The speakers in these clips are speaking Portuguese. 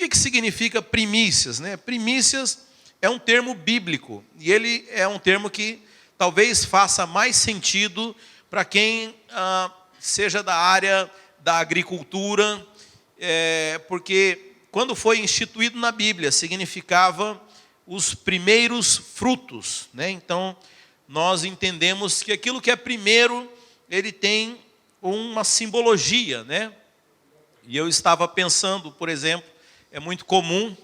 que significa primícias, né? Primícias é um termo bíblico, e ele é um termo que talvez faça mais sentido para quem seja da área da agricultura, porque quando foi instituído na Bíblia, significava os primeiros frutos, né? Então, nós entendemos que aquilo que é primeiro, ele tem uma simbologia, né? E eu estava pensando, por exemplo, é muito comum,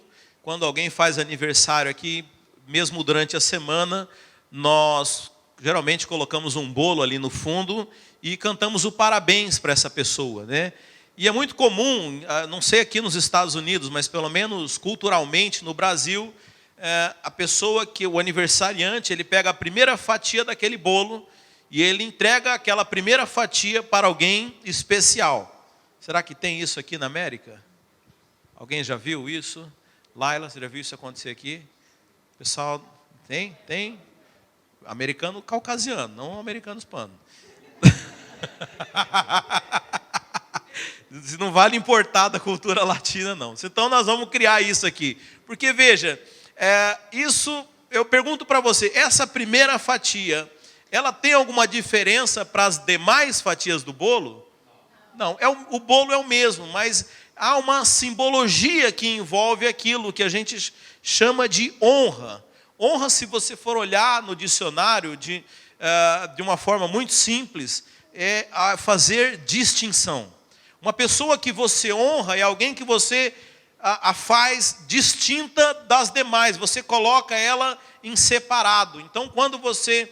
quando alguém faz aniversário aqui, mesmo durante a semana, nós geralmente colocamos um bolo ali no fundo e cantamos o parabéns para essa pessoa, né? E é muito comum, não sei aqui nos Estados Unidos, mas pelo menos culturalmente no Brasil, a pessoa que, o aniversariante, ele pega a primeira fatia daquele bolo e ele entrega aquela primeira fatia para alguém especial. Será que tem isso aqui na América? Alguém já viu isso? Laila, você já viu isso acontecer aqui? Pessoal, tem? Tem? Americano caucasiano, não americano hispano. Não vale importar da cultura latina, não. Então nós vamos criar isso aqui. Porque veja, isso, eu pergunto para você, essa primeira fatia, ela tem alguma diferença para as demais fatias do bolo? Não, o bolo é o mesmo, mas há uma simbologia que envolve aquilo que a gente chama de honra. Honra, se você for olhar no dicionário de uma forma muito simples, é fazer distinção. Uma pessoa que você honra é alguém que você a faz distinta das demais, você coloca ela em separado. Então, quando você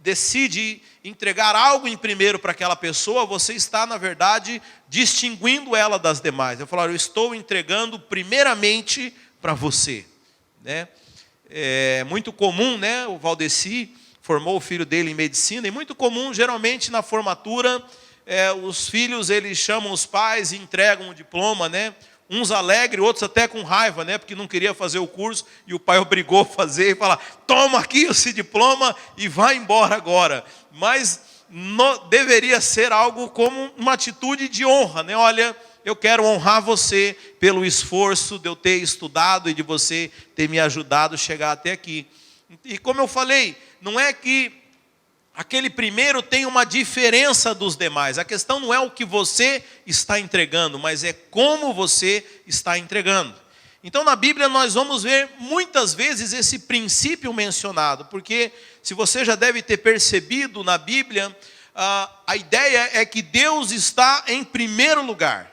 decide entregar algo em primeiro para aquela pessoa, você está, na verdade, distinguindo ela das demais. Eu falo, eu estou entregando primeiramente para você, né? É muito comum, né? O Valdeci formou o filho dele em medicina, e muito comum, geralmente, na formatura, os filhos, eles chamam os pais e entregam o diploma, né? Uns alegres, outros até com raiva, né? Porque não queria fazer o curso e o pai obrigou a fazer e falar, toma aqui esse diploma e vai embora agora. Mas deveria ser algo como uma atitude de honra, né? Olha, eu quero honrar você pelo esforço de eu ter estudado e de você ter me ajudado a chegar até aqui. E como eu falei, não é que aquele primeiro tem uma diferença dos demais. A questão não é o que você está entregando, mas é como você está entregando. Então, na Bíblia, nós vamos ver muitas vezes esse princípio mencionado, porque, se você já deve ter percebido na Bíblia, a ideia é que Deus está em primeiro lugar.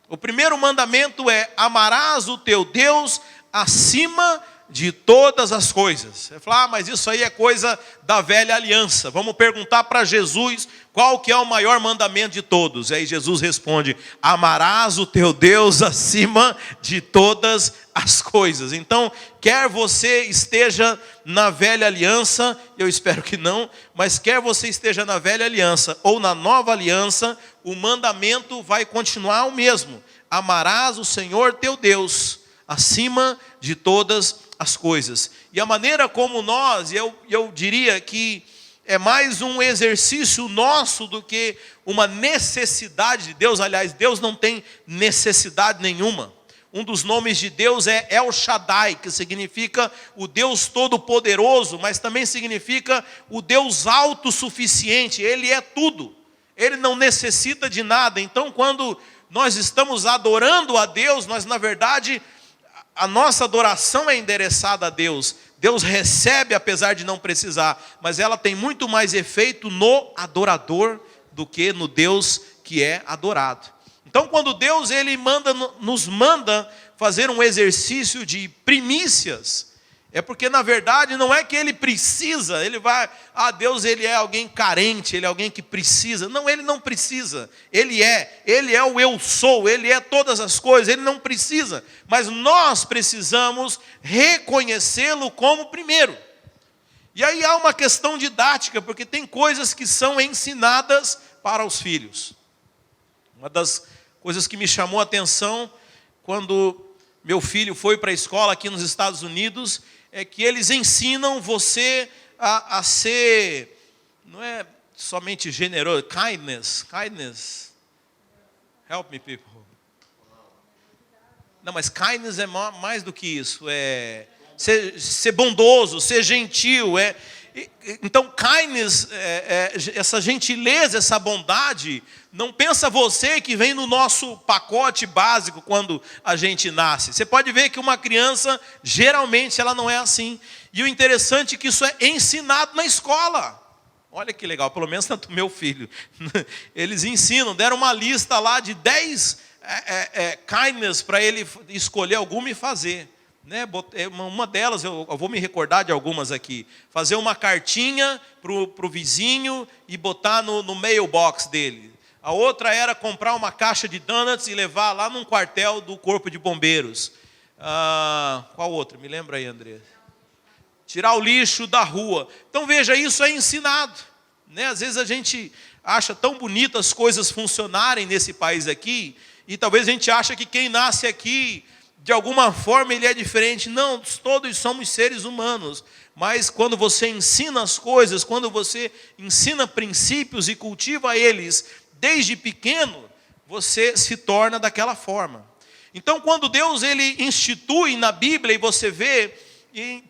O primeiro mandamento é: amarás o teu Deus acima de todas as coisas. Você fala, mas isso aí é coisa da velha aliança. Vamos perguntar para Jesus qual que é o maior mandamento de todos. Aí Jesus responde: amarás o teu Deus acima de todas as coisas. Então, quer você esteja na velha aliança, eu espero que não, mas quer você esteja na velha aliança ou na nova aliança, o mandamento vai continuar o mesmo: amarás o Senhor teu Deus acima de todas as coisas. E a maneira como nós, eu diria que é mais um exercício nosso do que uma necessidade de Deus. Aliás, Deus não tem necessidade nenhuma. Um dos nomes de Deus é El Shaddai, que significa o Deus Todo-Poderoso, mas também significa o Deus autossuficiente. Ele é tudo, Ele não necessita de nada. Então, quando nós estamos adorando a Deus, nós, na verdade, a nossa adoração é endereçada a Deus. Deus recebe apesar de não precisar, mas ela tem muito mais efeito no adorador do que no Deus que é adorado. Então, quando Deus ele nos manda fazer um exercício de primícias, é porque, na verdade, não é que ele precisa, Deus ele é alguém carente, ele é alguém que precisa. Não, ele não precisa, ele é o eu sou, ele é todas as coisas, ele não precisa. Mas nós precisamos reconhecê-lo como primeiro. E aí há uma questão didática, porque tem coisas que são ensinadas para os filhos. Uma das coisas que me chamou a atenção, quando meu filho foi para a escola aqui nos Estados Unidos, é que eles ensinam você a ser, não é somente generoso, kindness, help me people. Não, mas kindness é mais do que isso. É ser bondoso, ser gentil. Então, kindness, essa gentileza, essa bondade, não pensa você que vem no nosso pacote básico quando a gente nasce. Você pode ver que uma criança, geralmente, ela não é assim. E o interessante é que isso é ensinado na escola. Olha que legal, pelo menos do meu filho. Eles ensinam, deram uma lista lá de 10 kindness para ele escolher alguma e fazer. Né? Uma delas, eu vou me recordar de algumas aqui. Fazer uma cartinha para o vizinho e botar no mailbox dele. A outra era comprar uma caixa de donuts e levar lá num quartel do Corpo de Bombeiros. Qual outra? Me lembra aí, André. Tirar o lixo da rua. Então veja, isso é ensinado. Né? Às vezes a gente acha tão bonito as coisas funcionarem nesse país aqui, e talvez a gente ache que quem nasce aqui, de alguma forma ele é diferente. Não, todos somos seres humanos. Mas quando você ensina as coisas, quando você ensina princípios e cultiva eles desde pequeno, você se torna daquela forma. Então, quando Deus ele institui na Bíblia, e você vê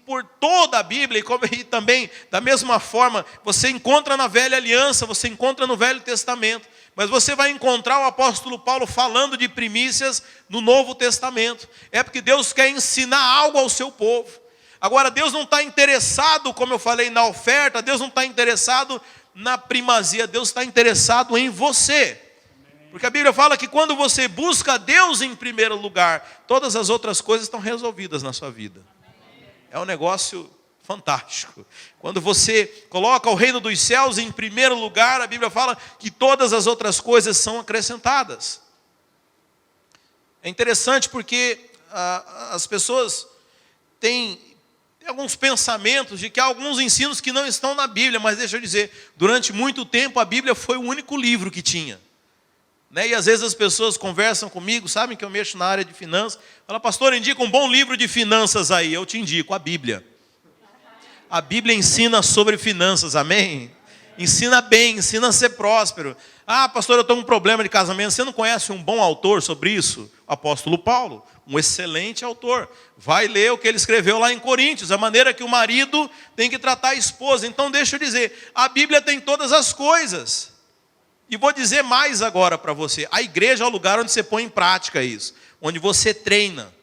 por toda a Bíblia, e também da mesma forma, você encontra na Velha Aliança, você encontra no Velho Testamento, mas você vai encontrar o apóstolo Paulo falando de primícias no Novo Testamento. É porque Deus quer ensinar algo ao seu povo. Agora, Deus não está interessado, como eu falei, na oferta, Deus não está interessado na primazia, Deus está interessado em você. Porque a Bíblia fala que quando você busca Deus em primeiro lugar, todas as outras coisas estão resolvidas na sua vida. É um negócio fantástico. Quando você coloca o reino dos céus em primeiro lugar, a Bíblia fala que todas as outras coisas são acrescentadas. É interessante porque as pessoas têm alguns pensamentos de que há alguns ensinos que não estão na Bíblia, mas deixa eu dizer, durante muito tempo a Bíblia foi o único livro que tinha. Né? E às vezes as pessoas conversam comigo, sabem que eu mexo na área de finanças, fala, pastor, indica um bom livro de finanças aí. Eu te indico a Bíblia. A Bíblia ensina sobre finanças, amém? Ensina bem, ensina a ser próspero. Pastor, eu estou com um problema de casamento. Você não conhece um bom autor sobre isso? O apóstolo Paulo, um excelente autor. Vai ler o que ele escreveu lá em Coríntios, a maneira que o marido tem que tratar a esposa. Então deixa eu dizer, a Bíblia tem todas as coisas. E vou dizer mais agora para você. A igreja é o lugar onde você põe em prática isso, onde você treina.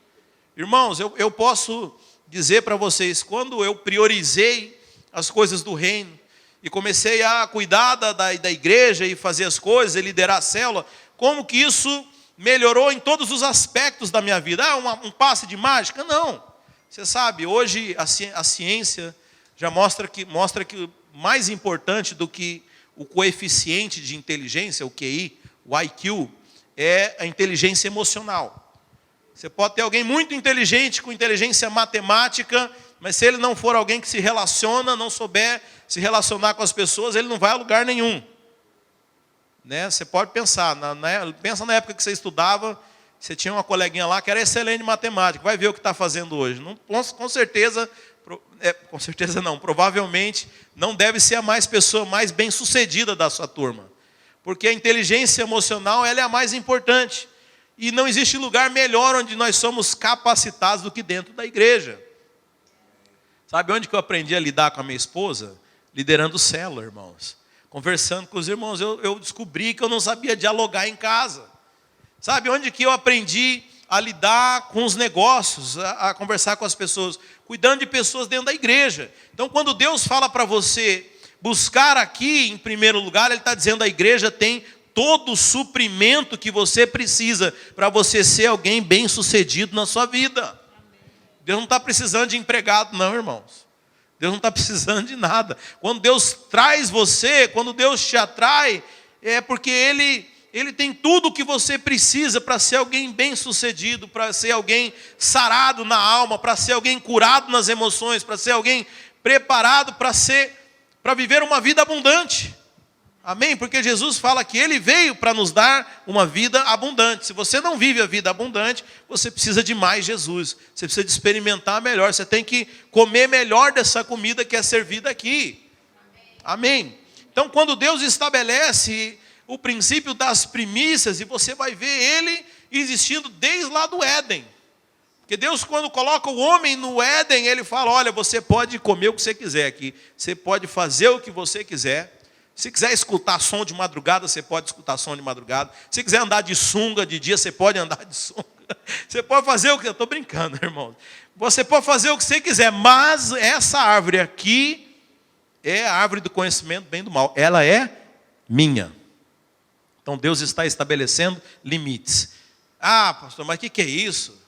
Irmãos, eu posso dizer para vocês, quando eu priorizei as coisas do reino, e comecei a cuidar da igreja e fazer as coisas, e liderar a célula, como que isso melhorou em todos os aspectos da minha vida. Um passe de mágica? Não. Você sabe, hoje a ciência já mostra que mais importante do que o coeficiente de inteligência, o QI, o IQ, é a inteligência emocional. Você pode ter alguém muito inteligente, com inteligência matemática, mas se ele não for alguém que se relaciona, não souber se relacionar com as pessoas, ele não vai a lugar nenhum. Né? Você pode pensar, pensa na época que você estudava, você tinha uma coleguinha lá que era excelente em matemática, vai ver o que está fazendo hoje. Não, com certeza não, provavelmente não deve ser a pessoa mais bem sucedida da sua turma. Porque a inteligência emocional ela é a mais importante. E não existe lugar melhor onde nós somos capacitados do que dentro da igreja. Sabe onde que eu aprendi a lidar com a minha esposa? Liderando célula, irmãos. Conversando com os irmãos, eu descobri que eu não sabia dialogar em casa. Sabe onde que eu aprendi a lidar com os negócios, a conversar com as pessoas, cuidando de pessoas dentro da igreja. Então, quando Deus fala para você buscar aqui em primeiro lugar, Ele está dizendo a igreja tem todo o suprimento que você precisa para você ser alguém bem sucedido na sua vida. Deus não está precisando de empregado não, irmãos. Deus não está precisando de nada. Quando Deus traz você, quando Deus te atrai, é porque Ele tem tudo o que você precisa para ser alguém bem sucedido, para ser alguém sarado na alma, para ser alguém curado nas emoções, para ser alguém preparado para viver uma vida abundante. Amém? Porque Jesus fala que Ele veio para nos dar uma vida abundante. Se você não vive a vida abundante, você precisa de mais Jesus. Você precisa de experimentar melhor. Você tem que comer melhor dessa comida que é servida aqui. Amém? Então, quando Deus estabelece o princípio das primícias, e você vai ver Ele existindo desde lá do Éden. Porque Deus, quando coloca o homem no Éden, Ele fala, olha, você pode comer o que você quiser aqui. Você pode fazer o que você quiser. Se quiser escutar som de madrugada, você pode escutar som de madrugada. Se quiser andar de sunga de dia, você pode andar de sunga. Você pode fazer o que... Eu estou brincando, irmão. Você pode fazer o que você quiser, mas essa árvore aqui é a árvore do conhecimento do bem e do mal. Ela é minha. Então Deus está estabelecendo limites. Ah, pastor, mas o que é isso?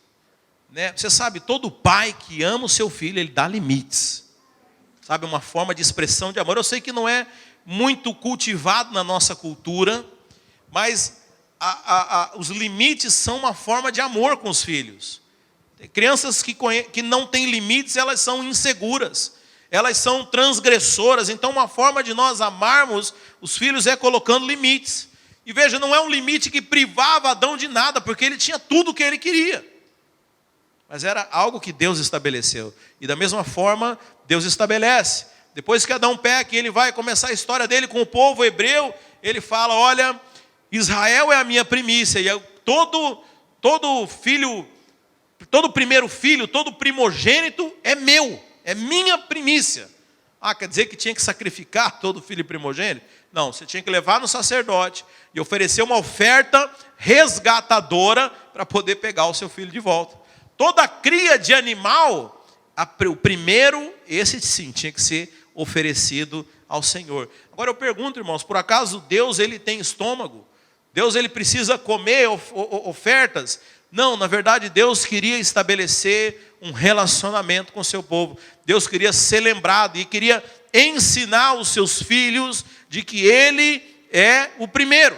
Né? Você sabe, todo pai que ama o seu filho, ele dá limites. Sabe, uma forma de expressão de amor. Eu sei que não é muito cultivado na nossa cultura, mas os limites são uma forma de amor com os filhos. Tem crianças que não têm limites, elas são inseguras, elas são transgressoras. Então uma forma de nós amarmos os filhos é colocando limites. E veja, não é um limite que privava Adão de nada, porque ele tinha tudo o que ele queria. Mas era algo que Deus estabeleceu. E da mesma forma, Deus estabelece. Depois que Adão peca, ele vai começar a história dele com o povo hebreu. Ele fala, olha, Israel é a minha primícia. E todo filho, todo primeiro filho, todo primogênito é meu. É minha primícia. Ah, quer dizer que tinha que sacrificar todo filho primogênito? Não, você tinha que levar no sacerdote e oferecer uma oferta resgatadora para poder pegar o seu filho de volta. Toda cria de animal, o primeiro, esse sim, tinha que ser oferecido ao Senhor. Agora eu pergunto, irmãos, por acaso Deus ele tem estômago? Deus ele precisa comer ofertas? Não, na verdade Deus queria estabelecer um relacionamento com o seu povo. Deus queria ser lembrado e queria ensinar os seus filhos de que Ele é o primeiro.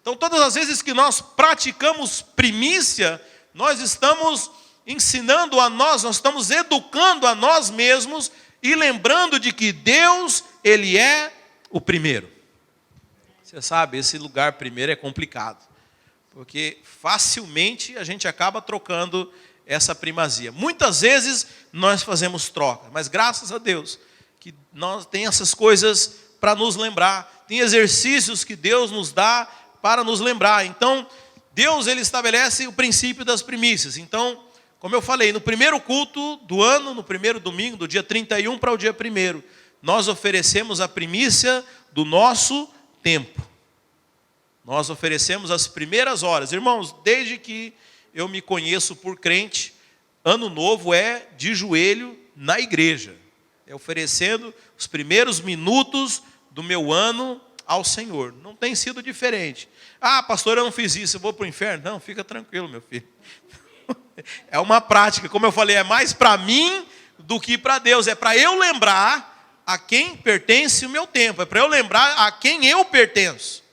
Então todas as vezes que nós praticamos primícia, nós estamos ensinando a nós estamos educando a nós mesmos e lembrando de que Deus, Ele é o primeiro. Você sabe, esse lugar primeiro é complicado, porque facilmente a gente acaba trocando essa primazia. Muitas vezes nós fazemos troca, mas graças a Deus que nós tem essas coisas para nos lembrar, tem exercícios que Deus nos dá para nos lembrar. Então, Deus ele estabelece o princípio das primícias. Então, como eu falei, no primeiro culto do ano, no primeiro domingo, do dia 31 para o dia 1º, nós oferecemos a primícia do nosso tempo. Nós oferecemos as primeiras horas. Irmãos, desde que eu me conheço por crente, ano novo é de joelho na igreja. É oferecendo os primeiros minutos do meu ano ao Senhor. Não tem sido diferente. Ah, pastor, eu não fiz isso, eu vou para o inferno. Não, fica tranquilo, meu filho. É uma prática, como eu falei, é mais para mim do que para Deus. É para eu lembrar a quem pertence o meu tempo. É para eu lembrar a quem eu pertenço.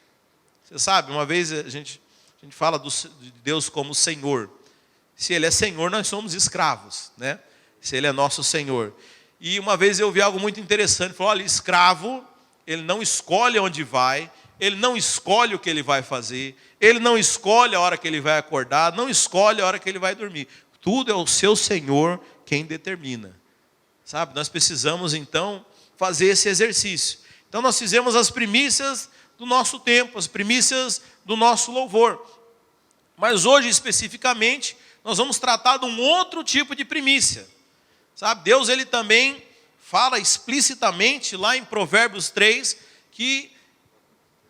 Você sabe, uma vez a gente fala de Deus como Senhor. Se Ele é Senhor, nós somos escravos, né? Se Ele é nosso Senhor. E uma vez eu vi algo muito interessante. Ele falou, olha, escravo, ele não escolhe onde vai, ele não escolhe o que ele vai fazer, ele não escolhe a hora que ele vai acordar, não escolhe a hora que ele vai dormir. Tudo é o seu Senhor quem determina. Sabe, nós precisamos então fazer esse exercício. Então nós fizemos as primícias do nosso tempo, as primícias do nosso louvor. Mas hoje especificamente, nós vamos tratar de um outro tipo de primícia. Sabe, Deus ele também fala explicitamente lá em Provérbios 3 que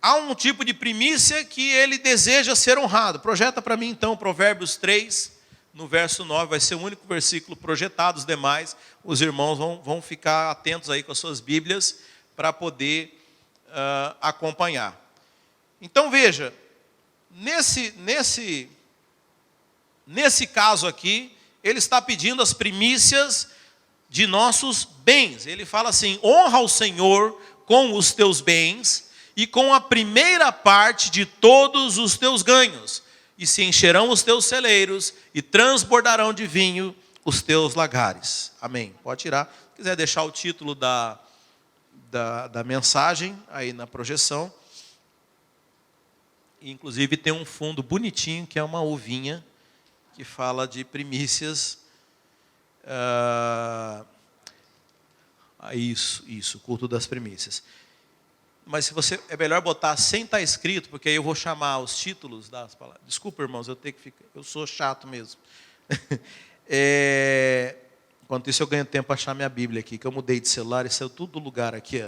há um tipo de primícia que ele deseja ser honrado. Projeta para mim então Provérbios 3, no verso 9, vai ser o único versículo projetado, os demais, os irmãos vão ficar atentos aí com as suas Bíblias para poder acompanhar. Então veja, nesse caso aqui, ele está pedindo as primícias de nossos bens. Ele fala assim, honra o Senhor com os teus bens e com a primeira parte de todos os teus ganhos. E se encherão os teus celeiros e transbordarão de vinho os teus lagares. Amém. Pode tirar. Se quiser deixar o título da mensagem aí na projeção. Inclusive tem um fundo bonitinho que é uma ovinha que fala de primícias. Isso, culto das primícias. Mas se você é melhor botar sem estar escrito, porque aí eu vou chamar os títulos das palavras. Desculpa, irmãos, eu sou chato mesmo. Enquanto isso eu ganho tempo para achar minha Bíblia aqui, que eu mudei de celular e saiu tudo do lugar aqui,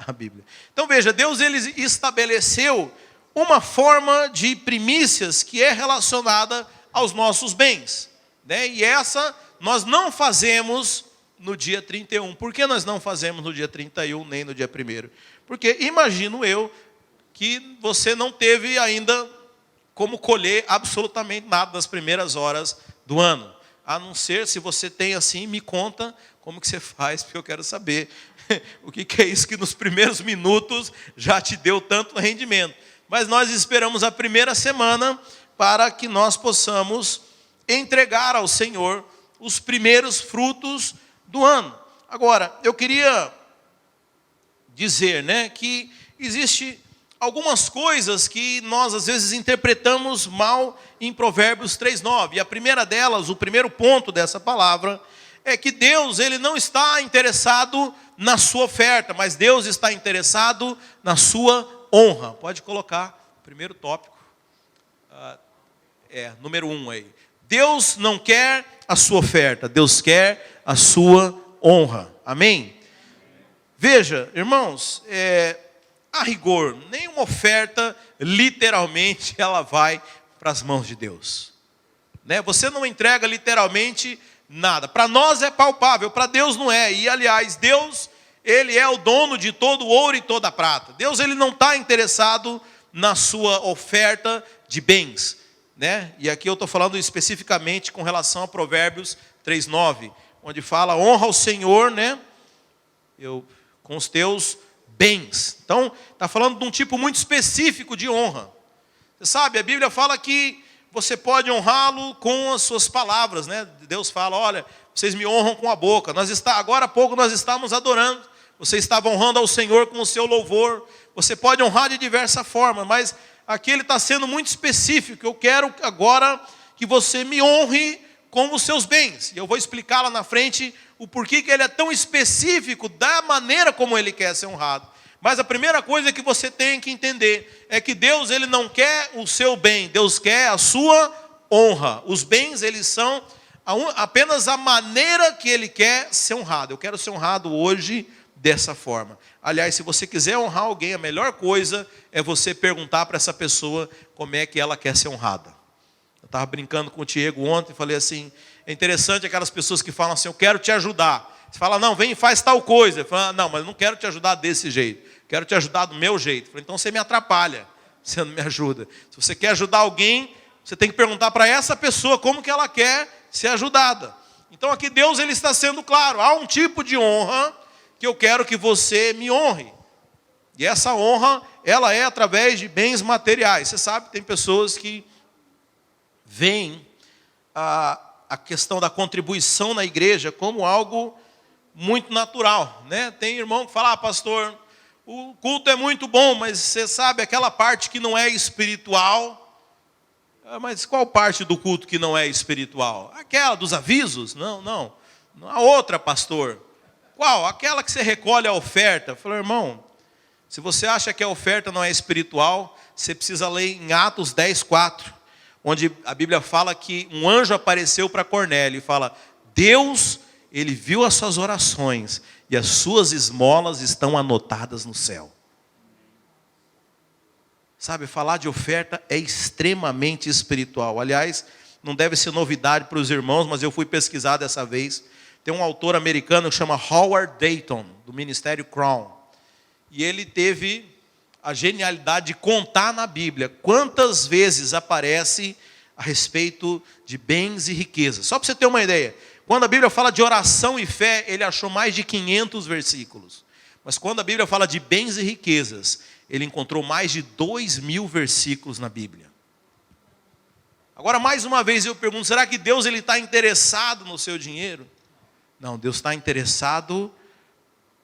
a Bíblia. Então veja, Deus ele estabeleceu uma forma de primícias que é relacionada aos nossos bens, né? E essa nós não fazemos no dia 31. Por que nós não fazemos no dia 31 nem no dia 1º? Porque imagino eu que você não teve ainda como colher absolutamente nada das primeiras horas do ano. A não ser, se você tem assim, me conta como que você faz, porque eu quero saber o que é isso que nos primeiros minutos já te deu tanto rendimento. Mas nós esperamos a primeira semana para que nós possamos entregar ao Senhor os primeiros frutos do ano. Agora, eu queria dizer, né, que existe algumas coisas que nós às vezes interpretamos mal em Provérbios 3:9. E a primeira delas, o primeiro ponto dessa palavra, é que Deus ele não está interessado na sua oferta, mas Deus está interessado na sua honra. Pode colocar o primeiro tópico. Número 1 aí. Deus não quer a sua oferta, Deus quer a sua honra. Amém? Veja, irmãos, a rigor, nenhuma oferta, literalmente, ela vai para as mãos de Deus. Né? Você não entrega literalmente nada. Para nós é palpável, para Deus não é. E, aliás, Deus, Ele é o dono de todo o ouro e toda a prata. Deus, Ele não está interessado na sua oferta de bens. Né? E aqui eu estou falando especificamente com relação a Provérbios 3:9, onde fala, honra o Senhor, né? Com os teus bens. Então, está falando de um tipo muito específico de honra. Você sabe, a Bíblia fala que você pode honrá-lo com as suas palavras, né? Deus fala, olha, vocês me honram com a boca. Agora há pouco nós estávamos adorando. Você estava honrando ao Senhor com o seu louvor. Você pode honrar de diversa forma, mas aqui ele está sendo muito específico. Eu quero agora que você me honre com os seus bens. E eu vou explicar lá na frente o porquê que ele é tão específico da maneira como ele quer ser honrado. Mas a primeira coisa que você tem que entender é que Deus ele não quer o seu bem, Deus quer a sua honra. Os bens eles são apenas a maneira que ele quer ser honrado. Eu quero ser honrado hoje dessa forma. Aliás, se você quiser honrar alguém, a melhor coisa é você perguntar para essa pessoa como é que ela quer ser honrada. Eu estava brincando com o Diego ontem e falei assim, é interessante aquelas pessoas que falam assim, eu quero te ajudar. Você fala, não, vem e faz tal coisa. Eu falo, não, mas eu não quero te ajudar desse jeito. Quero te ajudar do meu jeito. Eu falei, então você me atrapalha, você não me ajuda. Se você quer ajudar alguém, você tem que perguntar para essa pessoa como que ela quer ser ajudada. Então aqui Deus ele está sendo claro, há um tipo de honra que eu quero que você me honre. E essa honra, ela é através de bens materiais. Você sabe, tem pessoas que veem a questão da contribuição na igreja como algo muito natural, né? Tem irmão que fala, pastor, o culto é muito bom, mas você sabe aquela parte que não é espiritual. Mas qual parte do culto que não é espiritual? Aquela dos avisos? Não. A outra, pastor. Qual? Aquela que você recolhe a oferta. Eu falei, irmão, se você acha que a oferta não é espiritual, você precisa ler em Atos 10:4, onde a Bíblia fala que um anjo apareceu para Cornélio e fala, Deus, ele viu as suas orações e as suas esmolas estão anotadas no céu. Sabe, falar de oferta é extremamente espiritual. Aliás, não deve ser novidade para os irmãos, mas eu fui pesquisar dessa vez. Tem um autor americano que chama Howard Dayton, do Ministério Crown. E ele teve a genialidade de contar na Bíblia quantas vezes aparece a respeito de bens e riquezas. Só para você ter uma ideia, quando a Bíblia fala de oração e fé, ele achou mais de 500 versículos. Mas quando a Bíblia fala de bens e riquezas, ele encontrou mais de 2.000 versículos na Bíblia. Agora, mais uma vez eu pergunto, será que Deus ele está interessado no seu dinheiro? Não, Deus está interessado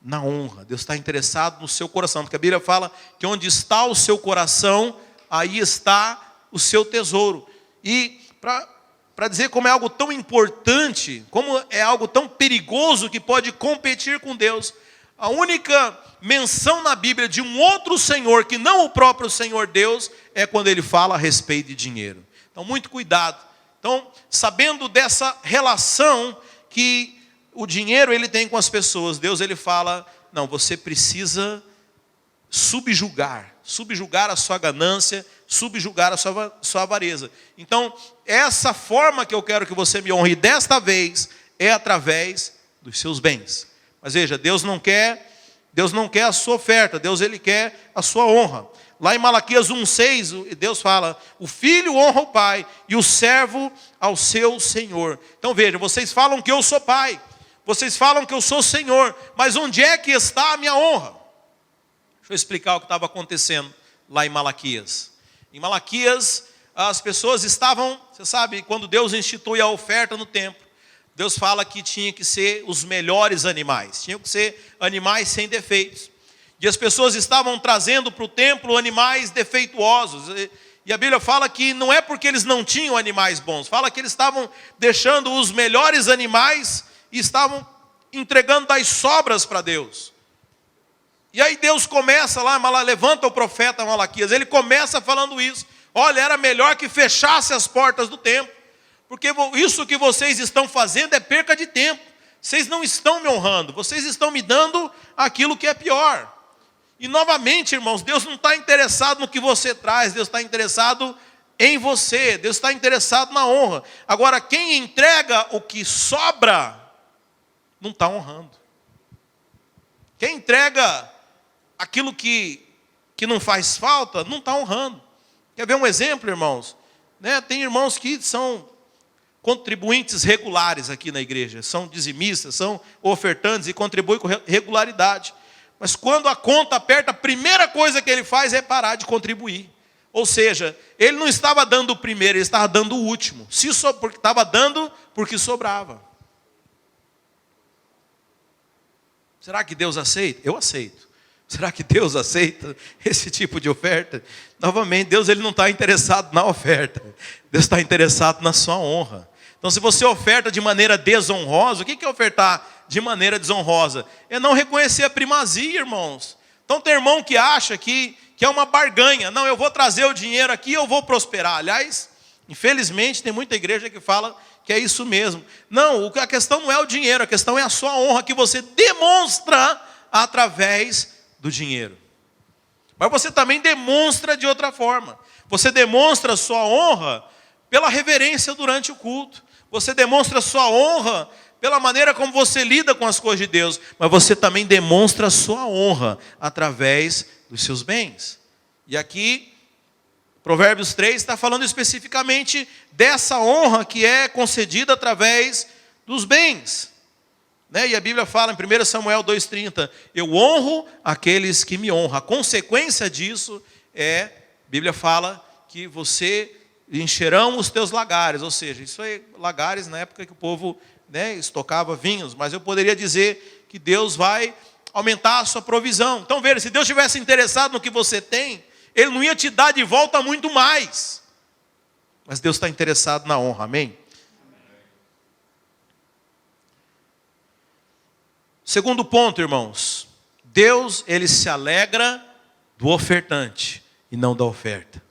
na honra. Deus está interessado no seu coração. Porque a Bíblia fala que onde está o seu coração, aí está o seu tesouro. E para dizer como é algo tão importante, como é algo tão perigoso que pode competir com Deus, a única menção na Bíblia de um outro Senhor, que não o próprio Senhor Deus, é quando ele fala a respeito de dinheiro. Então, muito cuidado. Então, sabendo dessa relação que o dinheiro ele tem com as pessoas, Deus ele fala, não, você precisa subjugar a sua ganância, subjugar a sua avareza. Então, essa forma que eu quero que você me honre desta vez é através dos seus bens. Mas veja, Deus não quer a sua oferta, Deus ele quer a sua honra. Lá em Malaquias 1,6, Deus fala, o filho honra o pai e o servo ao seu senhor. Então veja, vocês falam que eu sou pai, vocês falam que eu sou senhor, mas onde é que está a minha honra? Deixa eu explicar o que estava acontecendo lá em Malaquias. Em Malaquias, as pessoas estavam, você sabe, quando Deus institui a oferta no templo, Deus fala que tinha que ser os melhores animais, tinham que ser animais sem defeitos. E as pessoas estavam trazendo para o templo animais defeituosos. E a Bíblia fala que não é porque eles não tinham animais bons, fala que eles estavam deixando os melhores animais e estavam entregando das sobras para Deus. E aí Deus começa lá, levanta o profeta Malaquias, ele começa falando isso. Olha, era melhor que fechasse as portas do templo, porque isso que vocês estão fazendo é perca de tempo. Vocês não estão me honrando, vocês estão me dando aquilo que é pior. E novamente, irmãos, Deus não está interessado no que você traz, Deus está interessado em você, Deus está interessado na honra. Agora, quem entrega o que sobra, não está honrando. Quem entrega aquilo que não faz falta, não está honrando. Quer ver um exemplo, irmãos? Tem irmãos que são contribuintes regulares aqui na igreja, são dizimistas, são ofertantes e contribuem com regularidade. Mas quando a conta aperta, a primeira coisa que ele faz é parar de contribuir. Ou seja, ele não estava dando o primeiro, ele estava dando o último. Porque estava dando porque sobrava. Será que Deus aceita? Eu aceito. Será que Deus aceita esse tipo de oferta? Novamente, Deus ele não está interessado na oferta. Deus está interessado na sua honra. Então, se você oferta de maneira desonrosa, o que é ofertar de maneira desonrosa? É não reconhecer a primazia, irmãos. Então, tem irmão que acha que é uma barganha. Não, eu vou trazer o dinheiro aqui e eu vou prosperar. Aliás, infelizmente, tem muita igreja que fala que é isso mesmo. Não, a questão não é o dinheiro, a questão é a sua honra que você demonstra através do dinheiro. Mas você também demonstra de outra forma. Você demonstra a sua honra pela reverência durante o culto. Você demonstra a sua honra pela maneira como você lida com as coisas de Deus. Mas você também demonstra a sua honra através dos seus bens. E aqui, Provérbios 3 está falando especificamente dessa honra que é concedida através dos bens. E a Bíblia fala em 1 Samuel 2,30, eu honro aqueles que me honram. A consequência disso a Bíblia fala que você encherão os teus lagares, ou seja, isso é lagares na época que o povo estocava vinhos, mas eu poderia dizer que Deus vai aumentar a sua provisão. Então veja, se Deus estivesse interessado no que você tem, Ele não ia te dar de volta muito mais, mas Deus está interessado na honra, amém? Segundo ponto, irmãos, Deus ele se alegra do ofertante e não da oferta.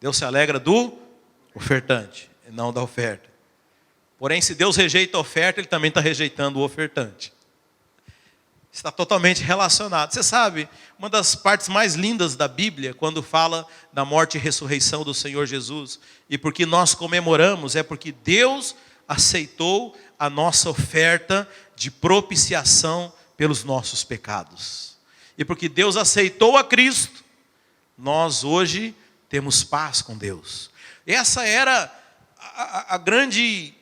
Deus se alegra do ofertante e não da oferta. Porém, se Deus rejeita a oferta, Ele também está rejeitando o ofertante. Está totalmente relacionado. Você sabe, uma das partes mais lindas da Bíblia, quando fala da morte e ressurreição do Senhor Jesus, e porque nós comemoramos, é porque Deus aceitou a nossa oferta de propiciação pelos nossos pecados. E porque Deus aceitou a Cristo, nós hoje temos paz com Deus. Essa era a grande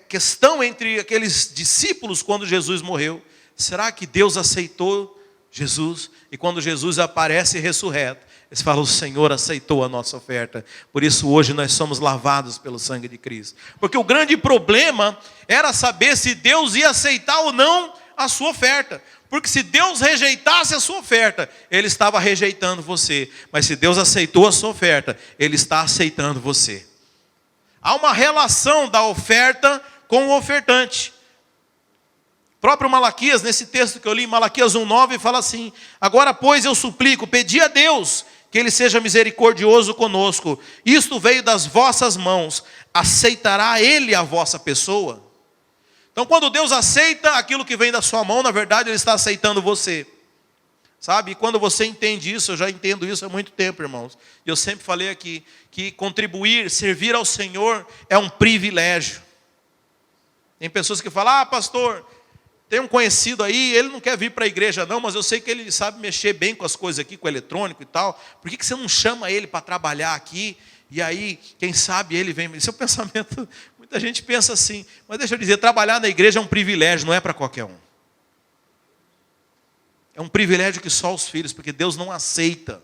questão entre aqueles discípulos quando Jesus morreu. Será que Deus aceitou Jesus? E quando Jesus aparece ressurreto, eles falam, o Senhor aceitou a nossa oferta. Por isso hoje nós somos lavados pelo sangue de Cristo. Porque o grande problema era saber se Deus ia aceitar ou não a sua oferta. Porque se Deus rejeitasse a sua oferta, Ele estava rejeitando você. Mas se Deus aceitou a sua oferta, Ele está aceitando você. Há uma relação da oferta com o ofertante. O próprio Malaquias, nesse texto que eu li, Malaquias 1,9, fala assim, agora pois eu suplico, pedi a Deus que Ele seja misericordioso conosco. Isto veio das vossas mãos, aceitará Ele a vossa pessoa? Então, quando Deus aceita aquilo que vem da sua mão, na verdade Ele está aceitando você. Sabe? E quando você entende isso, eu já entendo isso há muito tempo, irmãos. E eu sempre falei aqui, que contribuir, servir ao Senhor é um privilégio. Tem pessoas que falam, pastor, tem um conhecido aí, ele não quer vir para a igreja não, mas eu sei que ele sabe mexer bem com as coisas aqui, com o eletrônico e tal. Por que você não chama ele para trabalhar aqui? E aí, quem sabe ele vem. Esse é o pensamento, muita gente pensa assim. Mas deixa eu dizer, trabalhar na igreja é um privilégio, não é para qualquer um. É um privilégio que só os filhos, porque Deus não aceita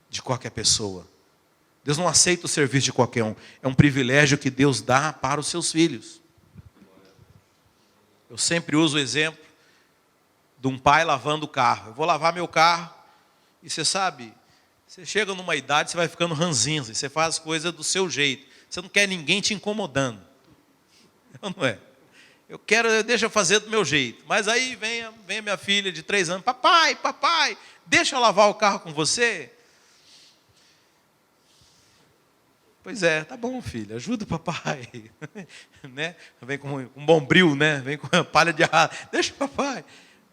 de qualquer pessoa. Deus não aceita o serviço de qualquer um. É um privilégio que Deus dá para os seus filhos. Eu sempre uso o exemplo de um pai lavando o carro. Eu vou lavar meu carro e você sabe, você chega numa idade, você vai ficando ranzinza, você faz as coisas do seu jeito. Você não quer ninguém te incomodando. Não é? Deixa eu fazer do meu jeito. Mas aí vem a minha filha de 3 anos, papai, deixa eu lavar o carro com você? Pois é, tá bom, filha, ajuda o papai. Né? Vem com um bombril, né? Vem com uma palha de arado. Deixa o papai.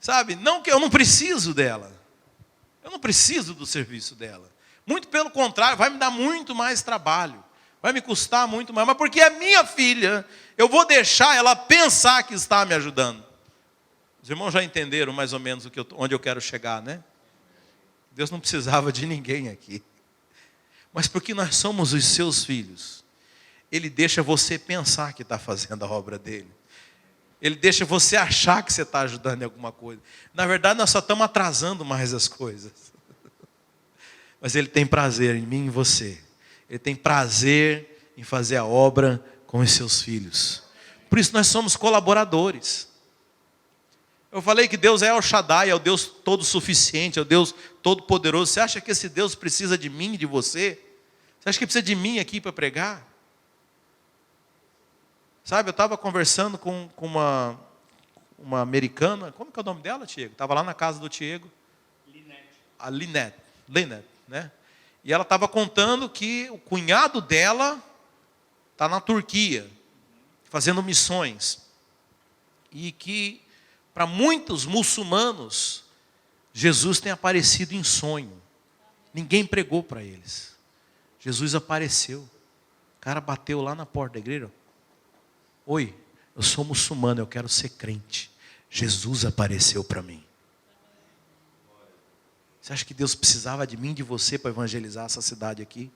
Sabe, não que eu não preciso dela. Eu não preciso do serviço dela. Muito pelo contrário, vai me dar muito mais trabalho. Vai me custar muito mais. Mas porque é minha filha, eu vou deixar ela pensar que está me ajudando. Os irmãos já entenderam mais ou menos onde eu quero chegar, né? Deus não precisava de ninguém aqui. Mas porque nós somos os seus filhos, Ele deixa você pensar que está fazendo a obra dele. Ele deixa você achar que você está ajudando em alguma coisa. Na verdade, nós só estamos atrasando mais as coisas. Mas Ele tem prazer em mim e em você. Ele tem prazer em fazer a obra com os seus filhos. Por isso nós somos colaboradores. Eu falei que Deus é El Shaddai, é o Deus todo suficiente, é o Deus todo poderoso. Você acha que esse Deus precisa de mim e de você? Você acha que precisa de mim aqui para pregar? Sabe, eu estava conversando com uma americana. Como que é o nome dela, Tiago? Estava lá na casa do Tiago. A Lynette, né? E ela estava contando que o cunhado dela está na Turquia, fazendo missões. E que, para muitos muçulmanos, Jesus tem aparecido em sonho. Ninguém pregou para eles. Jesus apareceu. O cara bateu lá na porta da igreja. Oi, eu sou muçulmano, eu quero ser crente. Jesus apareceu para mim. Você acha que Deus precisava de mim e de você para evangelizar essa cidade aqui?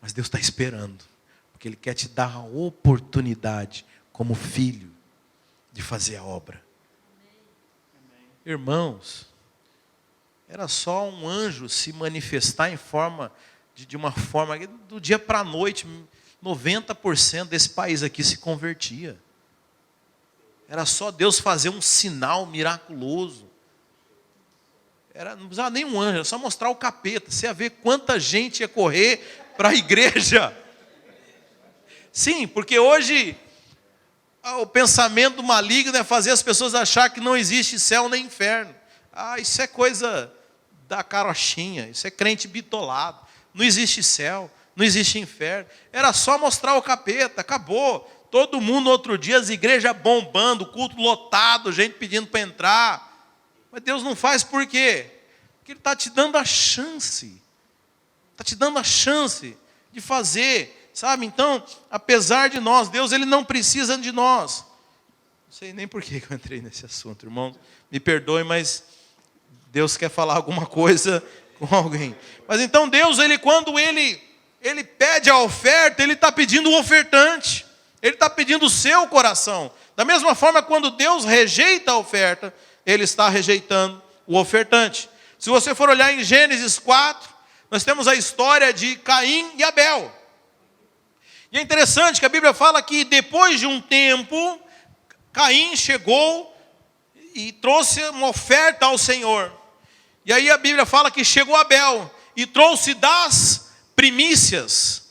Mas Deus está esperando, porque Ele quer te dar a oportunidade, como filho, de fazer a obra. Irmãos, era só um anjo se manifestar em forma, de uma forma, do dia para a noite, 90% desse país aqui se convertia. Era só Deus fazer um sinal miraculoso. Não precisava nem um anjo, era só mostrar o capeta. Você ia ver quanta gente ia correr para a igreja. Sim, porque hoje o pensamento maligno é fazer as pessoas achar que não existe céu nem inferno. Isso é coisa da carochinha, isso é crente bitolado. Não existe céu, não existe inferno. Era só mostrar o capeta, acabou. Todo mundo outro dia, as igrejas bombando, culto lotado, gente pedindo para entrar. Mas Deus não faz por quê? Porque Ele está te dando a chance. Está te dando a chance de fazer, sabe? Então, apesar de nós, Deus Ele não precisa de nós. Não sei nem por que eu entrei nesse assunto, irmão. Me perdoe, mas Deus quer falar alguma coisa com alguém. Mas então Deus, quando Ele pede a oferta, Ele está pedindo o ofertante. Ele está pedindo o seu coração. Da mesma forma, quando Deus rejeita a oferta, Ele está rejeitando o ofertante. Se você for olhar em Gênesis 4, nós temos a história de Caim e Abel. E é interessante que a Bíblia fala que depois de um tempo, Caim chegou e trouxe uma oferta ao Senhor. E aí a Bíblia fala que chegou Abel e trouxe das primícias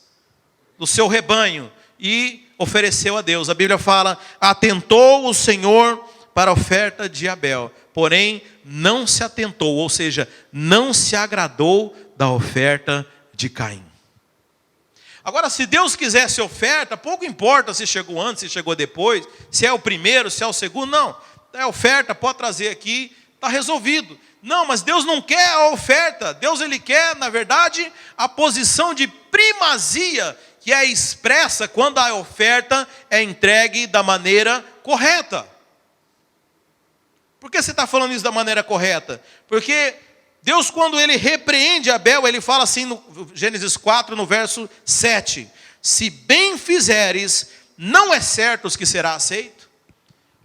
do seu rebanho e ofereceu a Deus. A Bíblia fala, atentou o Senhor para a oferta de Abel, porém não se atentou, ou seja, não se agradou da oferta de Caim. Agora, se Deus quisesse oferta, pouco importa se chegou antes, se chegou depois, se é o primeiro, se é o segundo, não. É oferta, pode trazer aqui, está resolvido. Não, mas Deus não quer a oferta. Deus, Ele quer, na verdade, a posição de primazia, que é expressa quando a oferta é entregue da maneira correta. Por que você está falando isso da maneira correta? Porque Deus, quando Ele repreende Abel, Ele fala assim no Gênesis 4, no verso 7. Se bem fizeres, não é certo que será aceito.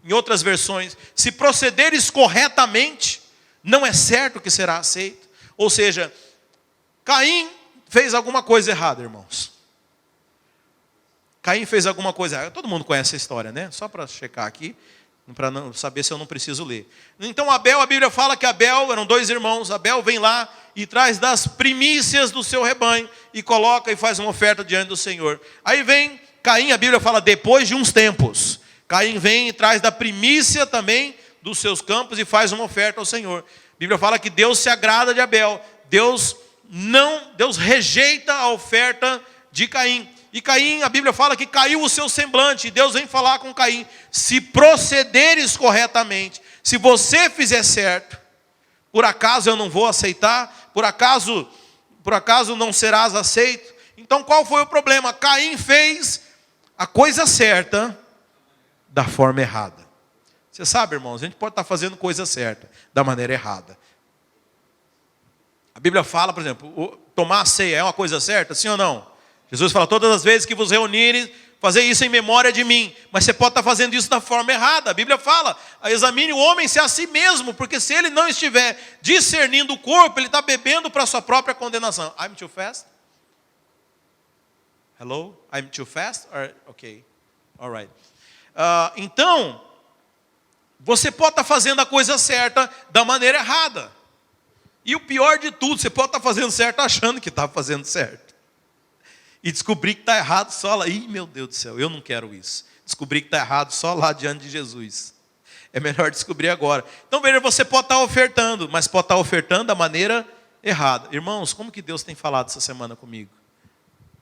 Em outras versões, se procederes corretamente, não é certo que será aceito. Ou seja, Caim fez alguma coisa errada, irmãos. Caim fez alguma coisa errada. Todo mundo conhece a história, né? Só para checar aqui, para não saber se eu não preciso ler. Então Abel, a Bíblia fala que Abel, eram 2 irmãos, Abel vem lá e traz das primícias do seu rebanho, e coloca e faz uma oferta diante do Senhor. Aí vem Caim, a Bíblia fala, depois de uns tempos, Caim vem e traz da primícia também dos seus campos e faz uma oferta ao Senhor. A Bíblia fala que Deus se agrada de Abel. Deus rejeita a oferta de Caim. E Caim, a Bíblia fala que caiu o seu semblante. E Deus vem falar com Caim: se procederes corretamente, se você fizer certo, por acaso eu não vou aceitar? Por acaso não serás aceito? Então qual foi o problema? Caim fez a coisa certa da forma errada. Você sabe, irmãos, a gente pode estar fazendo coisa certa da maneira errada. A Bíblia fala, por exemplo, tomar a ceia é uma coisa certa, sim ou não? Jesus fala, todas as vezes que vos reunirem, fazer isso em memória de mim. Mas você pode estar fazendo isso da forma errada. A Bíblia fala, examine o homem-se a si mesmo, porque se ele não estiver discernindo o corpo, ele está bebendo para a sua própria condenação. I'm too fast? Hello? I'm too fast? Ok. All right. Então, você pode estar fazendo a coisa certa da maneira errada. E o pior de tudo, você pode estar fazendo certo achando que está fazendo certo. E descobrir que está errado só lá. Ih, meu Deus do céu, eu não quero isso. Descobrir que está errado só lá diante de Jesus. É melhor descobrir agora. Então, veja, você pode estar ofertando, mas pode estar ofertando da maneira errada. Irmãos, como que Deus tem falado essa semana comigo?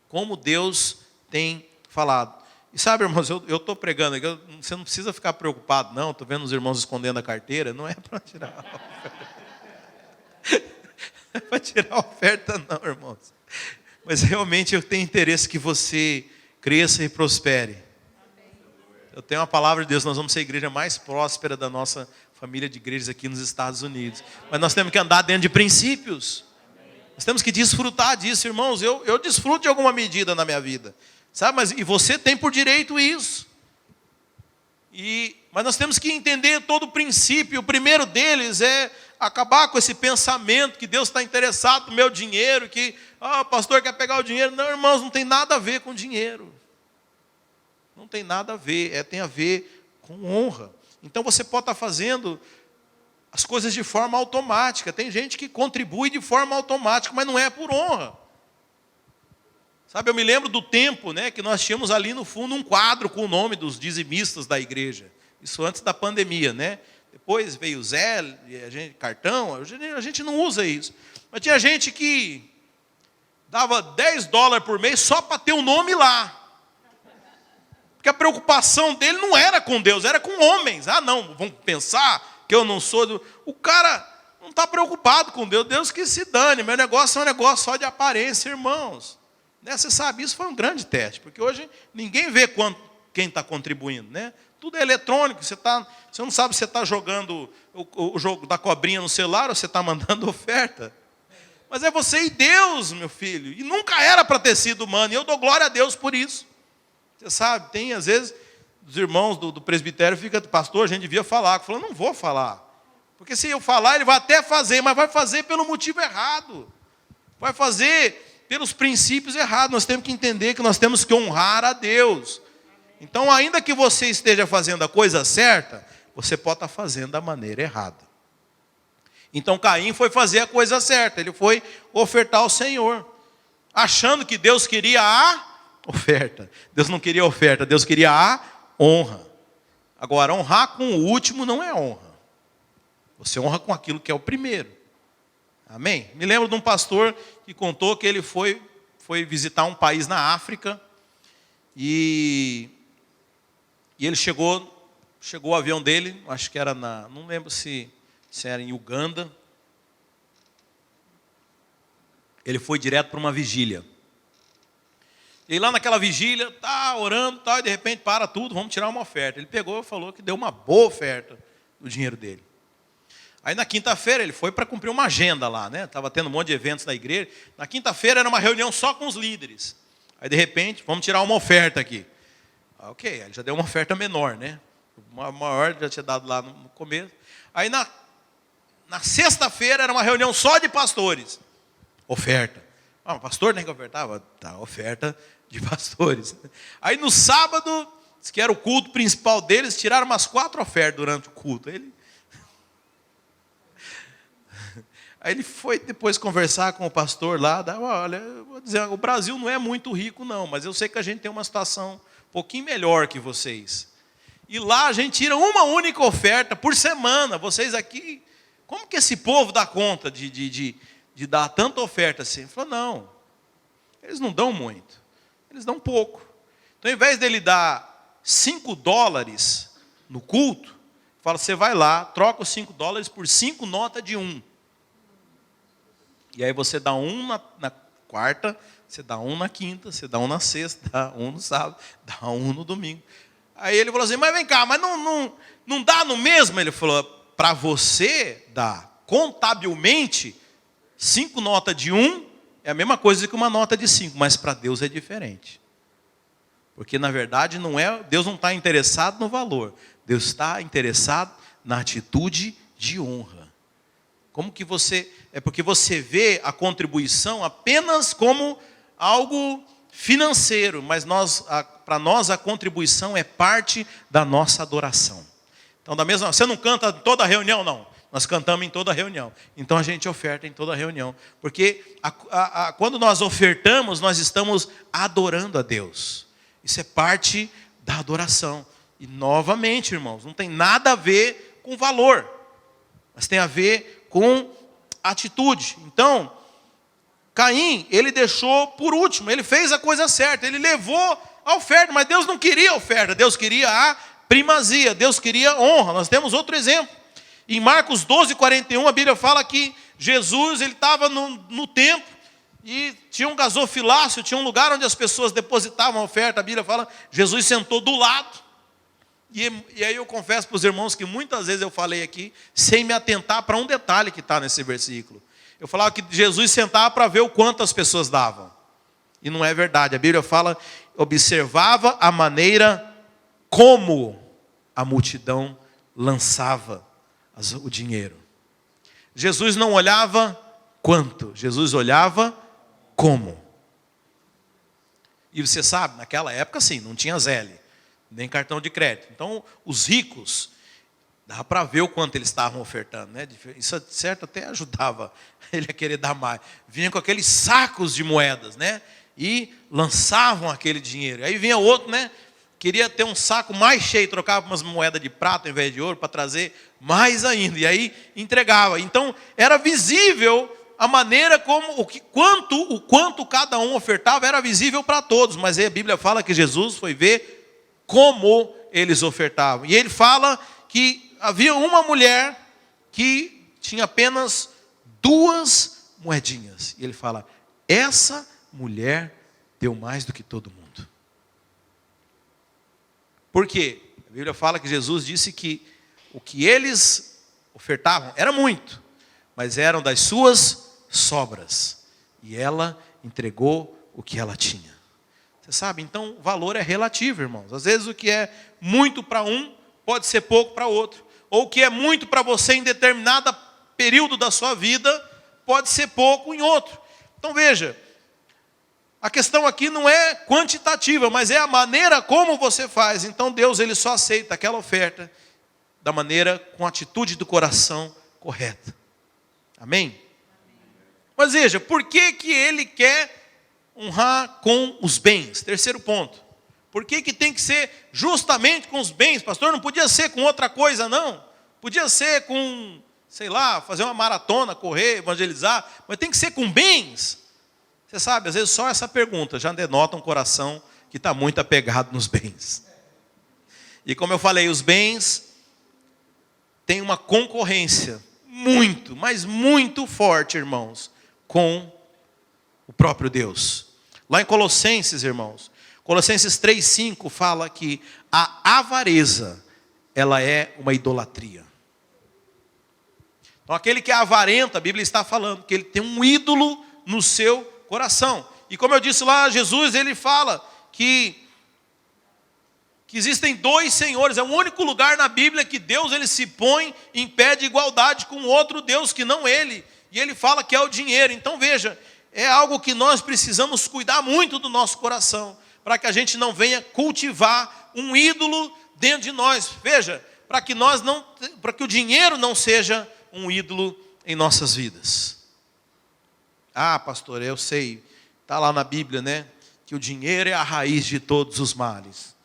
Como Deus tem falado. E sabe, irmãos, eu estou pregando aqui, você não precisa ficar preocupado, não. Estou vendo os irmãos escondendo a carteira. Não é para tirar a oferta. Não é para tirar a oferta, não, irmãos. Mas realmente eu tenho interesse que você cresça e prospere. Eu tenho uma palavra de Deus, nós vamos ser a igreja mais próspera da nossa família de igrejas aqui nos Estados Unidos. Mas nós temos que andar dentro de princípios. Nós temos que desfrutar disso, irmãos. Eu desfruto de alguma medida na minha vida. Sabe? E você tem por direito isso. Mas nós temos que entender todo o princípio. O primeiro deles é acabar com esse pensamento que Deus está interessado no meu dinheiro, que o pastor quer pegar o dinheiro. Não, irmãos, não tem nada a ver com dinheiro. Não tem nada a ver, tem a ver com honra. Então você pode estar fazendo as coisas de forma automática. Tem gente que contribui de forma automática, mas não é por honra. Sabe, eu me lembro do tempo, né, que nós tínhamos ali no fundo um quadro com o nome dos dizimistas da igreja. Isso antes da pandemia, né? Depois veio o Zé, cartão, a gente não usa isso. Mas tinha gente que dava $10 por mês só para ter o nome lá. Porque a preocupação dele não era com Deus, era com homens. Não, vão pensar que eu não sou... O cara não está preocupado com Deus, Deus que se dane. Meu negócio é um negócio só de aparência, irmãos. Né? Você sabe, isso foi um grande teste, porque hoje ninguém vê quem está contribuindo, né? Tudo é eletrônico, você não sabe se você está jogando o jogo da cobrinha no celular ou você está mandando oferta. Mas é você e Deus, meu filho. E nunca era para ter sido humano. E eu dou glória a Deus por isso. Você sabe, tem às vezes, os irmãos do presbitério ficam, pastor, a gente devia falar. Falou, não vou falar. Porque se eu falar, ele vai até fazer, mas vai fazer pelo motivo errado. Vai fazer pelos princípios errados. Nós temos que entender que nós temos que honrar a Deus. Então, ainda que você esteja fazendo a coisa certa, você pode estar fazendo da maneira errada. Então, Caim foi fazer a coisa certa. Ele foi ofertar ao Senhor, achando que Deus queria a oferta. Deus não queria a oferta, Deus queria a honra. Agora, honrar com o último não é honra. Você honra com aquilo que é o primeiro. Amém? Me lembro de um pastor que contou que ele foi visitar um país na África e ele chegou o avião dele, acho que era não lembro se era em Uganda. Ele foi direto para uma vigília. E lá naquela vigília, orando, e de repente para tudo, vamos tirar uma oferta. Ele pegou e falou que deu uma boa oferta do dinheiro dele. Aí na quinta-feira ele foi para cumprir uma agenda lá, né? Estava tendo um monte de eventos na igreja. Na quinta-feira era uma reunião só com os líderes. Aí de repente, vamos tirar uma oferta aqui. Ok, ele já deu uma oferta menor, né? Uma maior já tinha dado lá no começo. Aí na sexta-feira era uma reunião só de pastores. Oferta. Pastor nem que ofertava? Tá, oferta de pastores. Aí no sábado, que era o culto principal deles, tiraram umas 4 ofertas durante o culto. Aí ele foi depois conversar com o pastor lá, olha, eu vou dizer, o Brasil não é muito rico não, mas eu sei que a gente tem uma situação um pouquinho melhor que vocês. E lá a gente tira uma única oferta por semana. Vocês aqui, como que esse povo dá conta de dar tanta oferta assim? Ele falou, não, eles não dão muito, eles dão pouco. Então, ao invés dele dar $5 no culto, fala, você vai lá, troca os $5 por 5 notas de 1. E aí você dá um na quarta, você dá um na quinta, você dá um na sexta, dá um no sábado, dá um no domingo. Aí ele falou assim, mas vem cá, mas não dá no mesmo? Ele falou, para você dá contabilmente 5 notas de 1 é a mesma coisa que uma nota de 5, mas para Deus é diferente. Porque na verdade Deus não está interessado no valor, Deus está interessado na atitude de honra. Como que é porque você vê a contribuição apenas como algo financeiro, mas para nós a contribuição é parte da nossa adoração. Então, você não canta em toda reunião, não. Nós cantamos em toda reunião. Então a gente oferta em toda reunião. Porque quando nós ofertamos, nós estamos adorando a Deus. Isso é parte da adoração. E novamente, irmãos, não tem nada a ver com valor, mas tem a ver com atitude. Então, Caim, ele deixou por último, ele fez a coisa certa, ele levou a oferta, mas Deus não queria a oferta, Deus queria a primazia, Deus queria honra. Nós temos outro exemplo. Em Marcos 12:41, a Bíblia fala que Jesus estava no templo e tinha um gasofilácio, tinha um lugar onde as pessoas depositavam a oferta. A Bíblia fala, Jesus sentou do lado. E aí eu confesso para os irmãos que muitas vezes eu falei aqui, sem me atentar para um detalhe que está nesse versículo. Eu falava que Jesus sentava para ver o quanto as pessoas davam. E não é verdade. A Bíblia fala, observava a maneira como a multidão lançava o dinheiro. Jesus não olhava quanto, Jesus olhava como. E você sabe, naquela época sim, não tinha Zelle, nem cartão de crédito. Então, os ricos, dava para ver o quanto eles estavam ofertando, né? Isso, certo, até ajudava ele a querer dar mais. Vinha com aqueles sacos de moedas, né? E lançavam aquele dinheiro. Aí vinha outro, né? Queria ter um saco mais cheio, trocava umas moedas de prata ao invés de ouro para trazer mais ainda. E aí entregava. Então, era visível a maneira como, o quanto cada um ofertava, era visível para todos. Mas aí a Bíblia fala que Jesus foi ver como eles ofertavam. E ele fala que havia uma mulher que tinha apenas 2 moedinhas. E ele fala, essa mulher deu mais do que todo mundo. Por quê? A Bíblia fala que Jesus disse que o que eles ofertavam era muito, mas eram das suas sobras. E ela entregou o que ela tinha. Você sabe, então o valor é relativo, irmãos. Às vezes o que é muito para um, pode ser pouco para outro. Ou o que é muito para você em determinado período da sua vida, pode ser pouco em outro. Então veja, a questão aqui não é quantitativa, mas é a maneira como você faz. Então Deus, ele só aceita aquela oferta da maneira, com a atitude do coração correta. Amém? Mas veja, por que ele quer honrar com os bens? Terceiro ponto. Por que tem que ser justamente com os bens? Pastor, não podia ser com outra coisa, não. Podia ser com sei lá, fazer uma maratona, correr, evangelizar, mas tem que ser com bens? Você sabe, às vezes só essa pergunta já denota um coração que está muito apegado nos bens. E como eu falei, os bens têm uma concorrência muito, mas muito forte, irmãos, com o próprio Deus. Lá em Colossenses, irmãos, Colossenses 3,5 fala que a avareza, ela é uma idolatria. Então aquele que é avarento, a Bíblia está falando que ele tem um ídolo no seu coração. E como eu disse lá, Jesus, ele fala que existem dois senhores. É o único lugar na Bíblia que Deus ele se põe em pé de igualdade com outro Deus que não ele. E ele fala que é o dinheiro. Então veja, é algo que nós precisamos cuidar muito do nosso coração, para que a gente não venha cultivar um ídolo dentro de nós. Veja, para que o dinheiro não seja um ídolo em nossas vidas. Ah, pastor, eu sei, está lá na Bíblia, né? Que o dinheiro é a raiz de todos os males.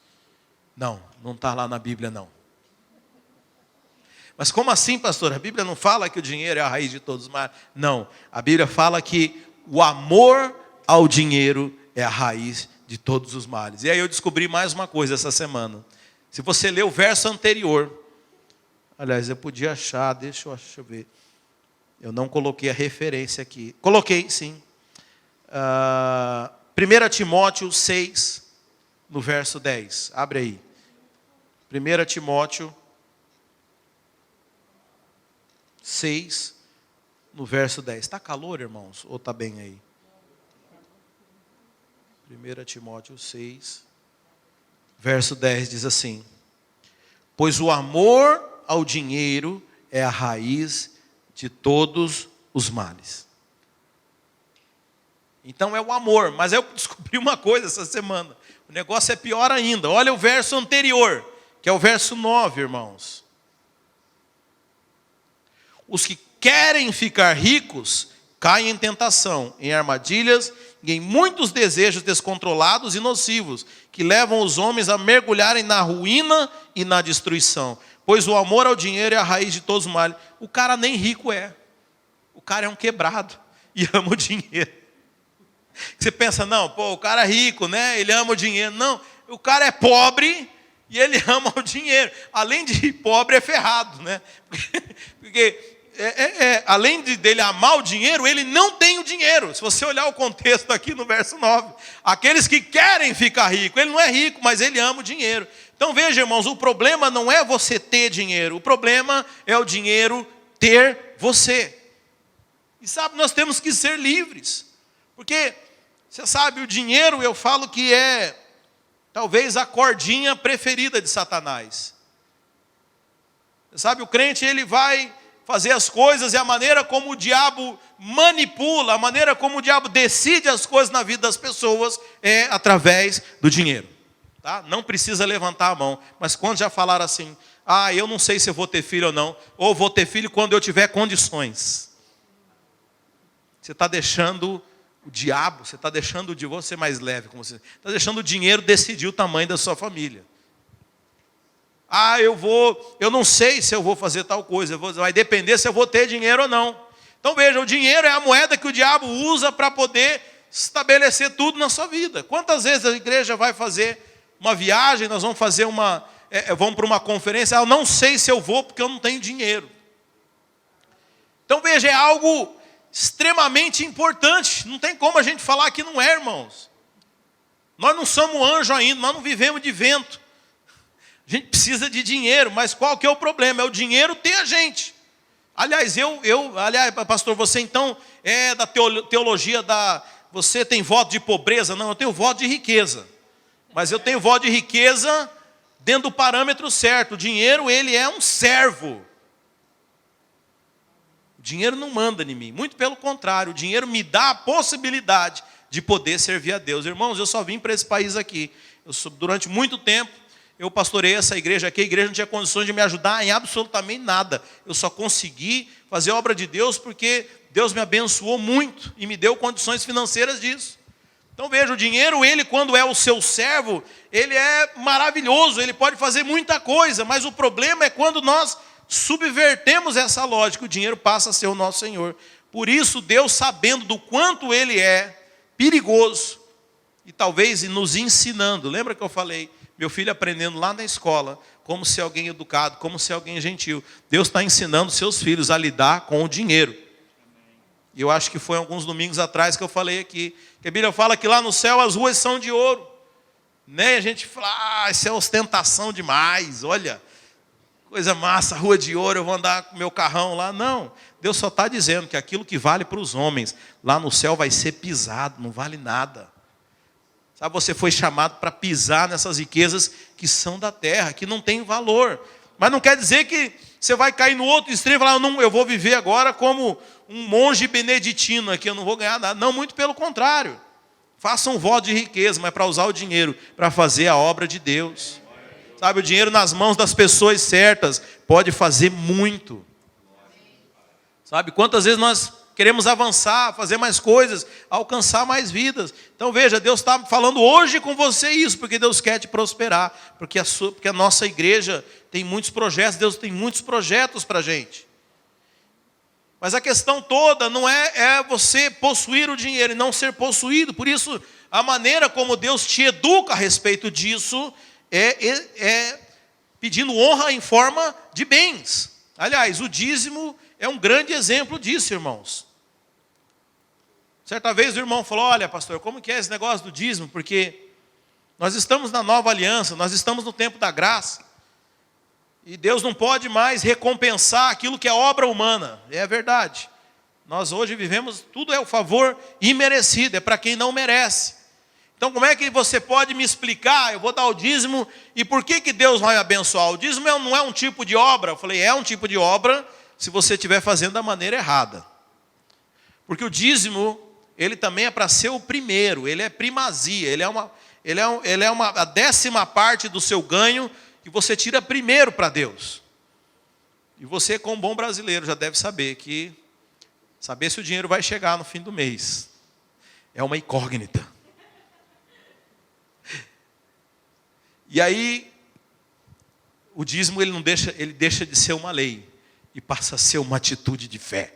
Não está lá na Bíblia, não. Mas como assim, pastor? A Bíblia não fala que o dinheiro é a raiz de todos os males. Não, a Bíblia fala que o amor ao dinheiro é a raiz de todos os males. E aí eu descobri mais uma coisa essa semana. Se você ler o verso anterior, aliás, eu podia achar, deixa eu ver. Eu não coloquei a referência aqui. Coloquei, sim. 1 Timóteo 6, no verso 10. Abre aí. 1 Timóteo 6, no verso 10. Está calor, irmãos? Ou está bem aí? 1 Timóteo 6, verso 10 diz assim: pois o amor ao dinheiro é a raiz de todos os males. Então é o amor. Mas eu descobri uma coisa essa semana. O negócio é pior ainda. Olha o verso anterior, que é o verso 9, irmãos. Os que querem ficar ricos caem em tentação, em armadilhas e em muitos desejos descontrolados e nocivos, que levam os homens a mergulharem na ruína e na destruição. Pois o amor ao dinheiro é a raiz de todos os males. O cara nem rico é. O cara é um quebrado e ama o dinheiro. Você pensa, não, o cara é rico, né? Ele ama o dinheiro. Não, o cara é pobre e ele ama o dinheiro. Além de pobre, é ferrado, né? Porque além dele amar o dinheiro, ele não tem o dinheiro. Se você olhar o contexto aqui no verso 9, aqueles que querem ficar rico, ele não é rico, mas ele ama o dinheiro. Então veja, irmãos, o problema não é você ter dinheiro, o problema é o dinheiro ter você. E sabe, nós temos que ser livres, porque, você sabe, o dinheiro, eu falo que é talvez a cordinha preferida de Satanás. Você sabe, o crente, ele vai fazer as coisas, e a maneira como o diabo manipula, a maneira como o diabo decide as coisas na vida das pessoas é através do dinheiro. Tá? Não precisa levantar a mão, mas quando já falaram assim, eu não sei se eu vou ter filho ou não, ou vou ter filho quando eu tiver condições. Você está deixando o diabo, você está deixando o divórcio ser mais leve, como você está deixando o dinheiro decidir o tamanho da sua família. Eu não sei se eu vou fazer tal coisa, vai depender se eu vou ter dinheiro ou não. Então veja, o dinheiro é a moeda que o diabo usa para poder estabelecer tudo na sua vida. Quantas vezes a igreja vai fazer uma viagem, nós vamos fazer vamos para uma conferência, eu não sei se eu vou porque eu não tenho dinheiro. Então veja, é algo extremamente importante, não tem como a gente falar que não é, irmãos. Nós não somos anjo ainda, nós não vivemos de vento. A gente precisa de dinheiro, mas qual que é o problema? É o dinheiro ter a gente. Aliás, pastor, você então é da teologia você tem voto de pobreza? Não, eu tenho voto de riqueza. Mas eu tenho voto de riqueza dentro do parâmetro certo. O dinheiro, ele é um servo. O dinheiro não manda em mim. Muito pelo contrário, o dinheiro me dá a possibilidade de poder servir a Deus. Irmãos, eu só vim para esse país aqui. Durante muito tempo, eu pastorei essa igreja aqui. A igreja não tinha condições de me ajudar em absolutamente nada. Eu só consegui fazer a obra de Deus porque Deus me abençoou muito e me deu condições financeiras disso. Então veja, o dinheiro, ele quando é o seu servo, ele é maravilhoso, ele pode fazer muita coisa, mas o problema é quando nós subvertemos essa lógica, o dinheiro passa a ser o nosso Senhor. Por isso, Deus, sabendo do quanto Ele é perigoso, e talvez nos ensinando, lembra que eu falei, meu filho aprendendo lá na escola, como ser alguém educado, como ser alguém gentil. Deus está ensinando seus filhos a lidar com o dinheiro. E eu acho que foi alguns domingos atrás que eu falei aqui, que a Bíblia fala que lá no céu as ruas são de ouro. Né? A gente fala, isso é ostentação demais, olha, coisa massa, rua de ouro, eu vou andar com meu carrão lá. Não, Deus só está dizendo que aquilo que vale para os homens, lá no céu vai ser pisado, não vale nada. Sabe, você foi chamado para pisar nessas riquezas que são da terra, que não tem valor. Mas não quer dizer que você vai cair no outro extremo e falar, não, eu vou viver agora como um monge beneditino aqui, eu não vou ganhar nada. Não, muito pelo contrário. Faça um voto de riqueza, mas para usar o dinheiro, para fazer a obra de Deus. Sabe, o dinheiro nas mãos das pessoas certas pode fazer muito. Sabe, quantas vezes nós queremos avançar, fazer mais coisas, alcançar mais vidas. Então veja, Deus está falando hoje com você isso, porque Deus quer te prosperar, porque a nossa igreja tem muitos projetos, Deus tem muitos projetos para a gente. Mas a questão toda não é você possuir o dinheiro e não ser possuído. Por isso, a maneira como Deus te educa a respeito disso é pedindo honra em forma de bens. Aliás, o dízimo é um grande exemplo disso, irmãos. Certa vez o irmão falou, olha pastor, como que é esse negócio do dízimo? Porque nós estamos na nova aliança, nós estamos no tempo da graça. E Deus não pode mais recompensar aquilo que é obra humana. É verdade. Nós hoje vivemos, tudo é o favor imerecido, é para quem não merece. Então como é que você pode me explicar, eu vou dar o dízimo, e por que Deus vai me abençoar? O dízimo não é um tipo de obra. Eu falei, é um tipo de obra se você estiver fazendo da maneira errada. Porque o dízimo, ele também é para ser o primeiro, ele é primazia, ele é a 10ª parte do seu ganho que você tira primeiro para Deus. E você, como bom brasileiro, já deve saber se o dinheiro vai chegar no fim do mês. É uma incógnita. E aí, o dízimo ele deixa de ser uma lei e passa a ser uma atitude de fé.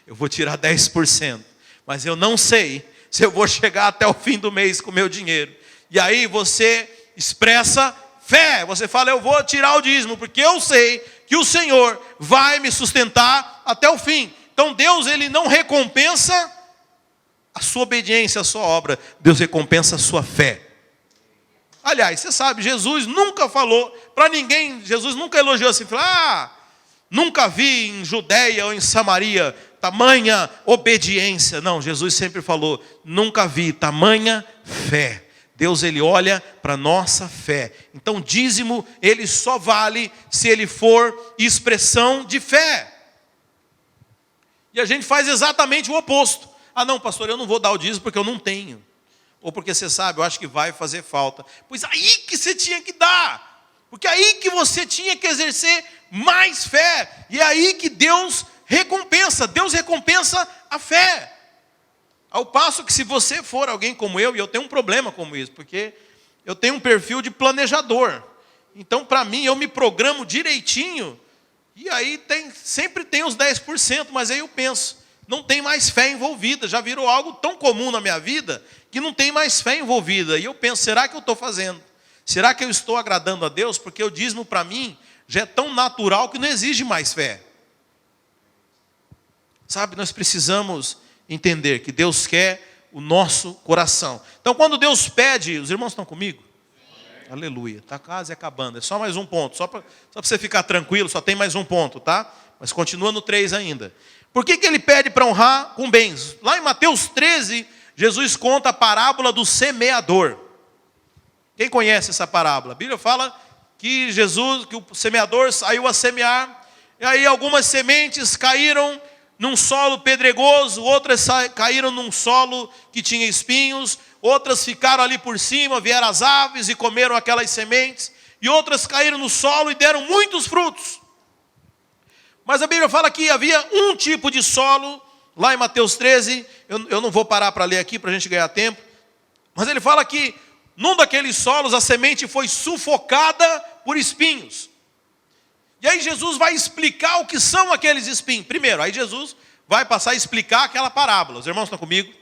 Eu vou tirar 10%, mas eu não sei se eu vou chegar até o fim do mês com o meu dinheiro. E aí você expressa fé, você fala, eu vou tirar o dízimo, porque eu sei que o Senhor vai me sustentar até o fim. Então Deus, ele não recompensa a sua obediência, a sua obra, Deus recompensa a sua fé. Aliás, você sabe, Jesus nunca falou para ninguém, Jesus nunca elogiou assim, falou, nunca vi em Judeia ou em Samaria tamanha obediência. Não, Jesus sempre falou, nunca vi tamanha fé. Deus, ele olha para a nossa fé. Então, dízimo, ele só vale se ele for expressão de fé. E a gente faz exatamente o oposto. Não, pastor, eu não vou dar o dízimo porque eu não tenho. Ou porque você sabe, eu acho que vai fazer falta. Pois aí que você tinha que dar. Porque aí que você tinha que exercer mais fé. E é aí que Deus recompensa. Deus recompensa a fé. Ao passo que se você for alguém como eu, e eu tenho um problema como isso, porque eu tenho um perfil de planejador. Então, para mim, eu me programo direitinho, e aí sempre tem os 10%, mas aí eu penso, não tem mais fé envolvida, já virou algo tão comum na minha vida, que não tem mais fé envolvida. E eu penso, será que eu estou fazendo? Será que eu estou agradando a Deus? Porque o dízimo para mim já é tão natural que não exige mais fé. Sabe, nós precisamos entender que Deus quer o nosso coração. Então quando Deus pede, os irmãos estão comigo? Sim. Aleluia, está quase acabando, é só mais um ponto, só para você ficar tranquilo, só tem mais um ponto, tá? Mas continua no 3 ainda. Por que ele pede para honrar com bens? Lá em Mateus 13, Jesus conta a parábola do semeador. Quem conhece essa parábola? A Bíblia fala que o semeador saiu a semear, e aí algumas sementes caíram num solo pedregoso, outras caíram num solo que tinha espinhos, outras ficaram ali por cima, vieram as aves e comeram aquelas sementes, e outras caíram no solo e deram muitos frutos. Mas a Bíblia fala que havia um tipo de solo, lá em Mateus 13, eu não vou parar para ler aqui para a gente ganhar tempo, mas ele fala que num daqueles solos a semente foi sufocada por espinhos. E aí Jesus vai explicar o que são aqueles espinhos. Primeiro, aí Jesus vai passar a explicar aquela parábola. Os irmãos estão comigo?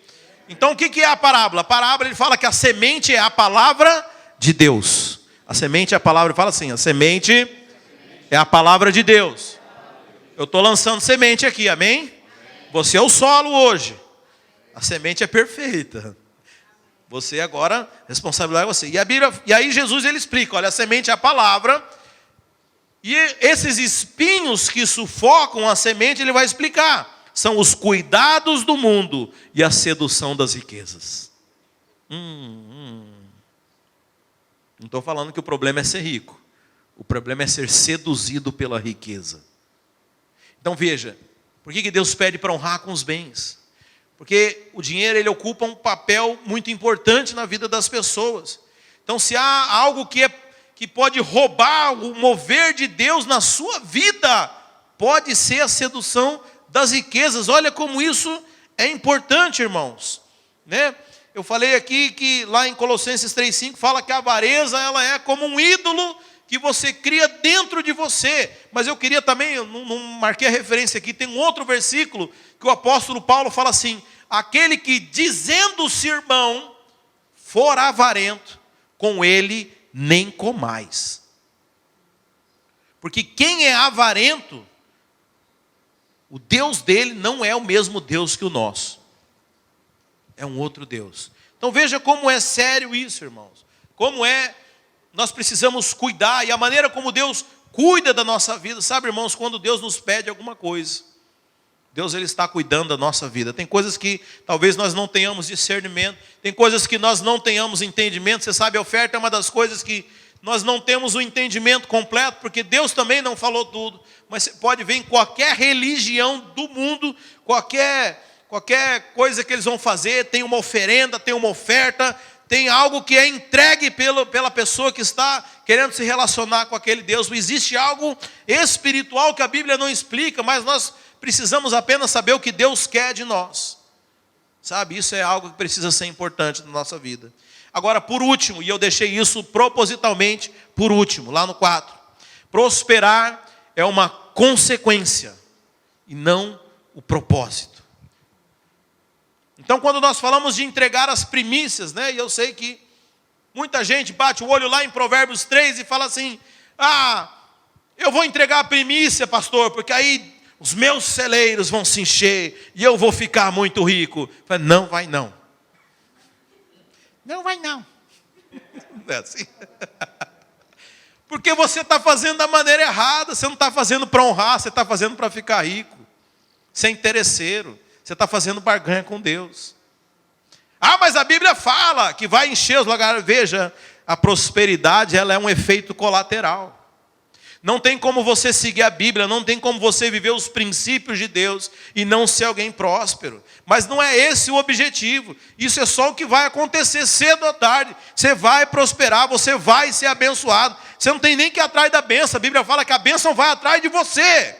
Então o que é a parábola? A parábola, ele fala que a semente é a palavra de Deus. A semente é a palavra, ele fala assim, a semente é a palavra de Deus. Eu estou lançando semente aqui, amém? Você é o solo hoje. A semente é perfeita. Você agora, responsabilidade é você. E aí Jesus ele explica, olha, a semente é a palavra. E esses espinhos que sufocam a semente, ele vai explicar. São os cuidados do mundo e a sedução das riquezas. Não estou falando que o problema é ser rico. O problema é ser seduzido pela riqueza. Então veja, por que Deus pede para honrar com os bens? Porque o dinheiro ele ocupa um papel muito importante na vida das pessoas. Então se há algo que pode roubar o mover de Deus na sua vida, pode ser a sedução das riquezas. Olha como isso é importante, irmãos, né? Eu falei aqui que lá em Colossenses 3,5 fala que a avareza ela é como um ídolo que você cria dentro de você. Mas eu queria também, eu não marquei a referência aqui, tem um outro versículo que o apóstolo Paulo fala assim: aquele que dizendo-se irmão for avarento, com ele nem comais. Porque quem é avarento, o Deus dele não é o mesmo Deus que o nosso. É um outro Deus. Então veja como é sério isso, irmãos. Como nós precisamos cuidar. E a maneira como Deus cuida da nossa vida. Sabe, irmãos, quando Deus nos pede alguma coisa, Deus ele está cuidando da nossa vida. Tem coisas que talvez nós não tenhamos discernimento. Tem coisas que nós não tenhamos entendimento. Você sabe, a oferta é uma das coisas que nós não temos o entendimento completo, porque Deus também não falou tudo. Mas você pode ver em qualquer religião do mundo, qualquer coisa que eles vão fazer, tem uma oferenda, tem uma oferta, tem algo que é entregue pela pessoa que está querendo se relacionar com aquele Deus. Existe algo espiritual que a Bíblia não explica, mas nós precisamos apenas saber o que Deus quer de nós. Sabe, isso é algo que precisa ser importante na nossa vida. Agora, por último, e eu deixei isso propositalmente por último, lá no 4. Prosperar é uma consequência e não o propósito. Então, quando nós falamos de entregar as primícias, né? E eu sei que muita gente bate o olho lá em Provérbios 3 e fala assim: eu vou entregar a primícia, pastor, porque aí os meus celeiros vão se encher e eu vou ficar muito rico. Falo, não vai não. Não vai não. Não é assim. Porque você está fazendo da maneira errada. Você não está fazendo para honrar, você está fazendo para ficar rico. Você é interesseiro. Você está fazendo barganha com Deus. Mas a Bíblia fala que vai encher os lugares. Veja, a prosperidade ela é um efeito colateral. Não tem como você seguir a Bíblia, não tem como você viver os princípios de Deus e não ser alguém próspero. Mas não é esse o objetivo. Isso é só o que vai acontecer cedo ou tarde. Você vai prosperar, você vai ser abençoado. Você não tem nem que ir atrás da bênção. A Bíblia fala que a bênção vai atrás de você.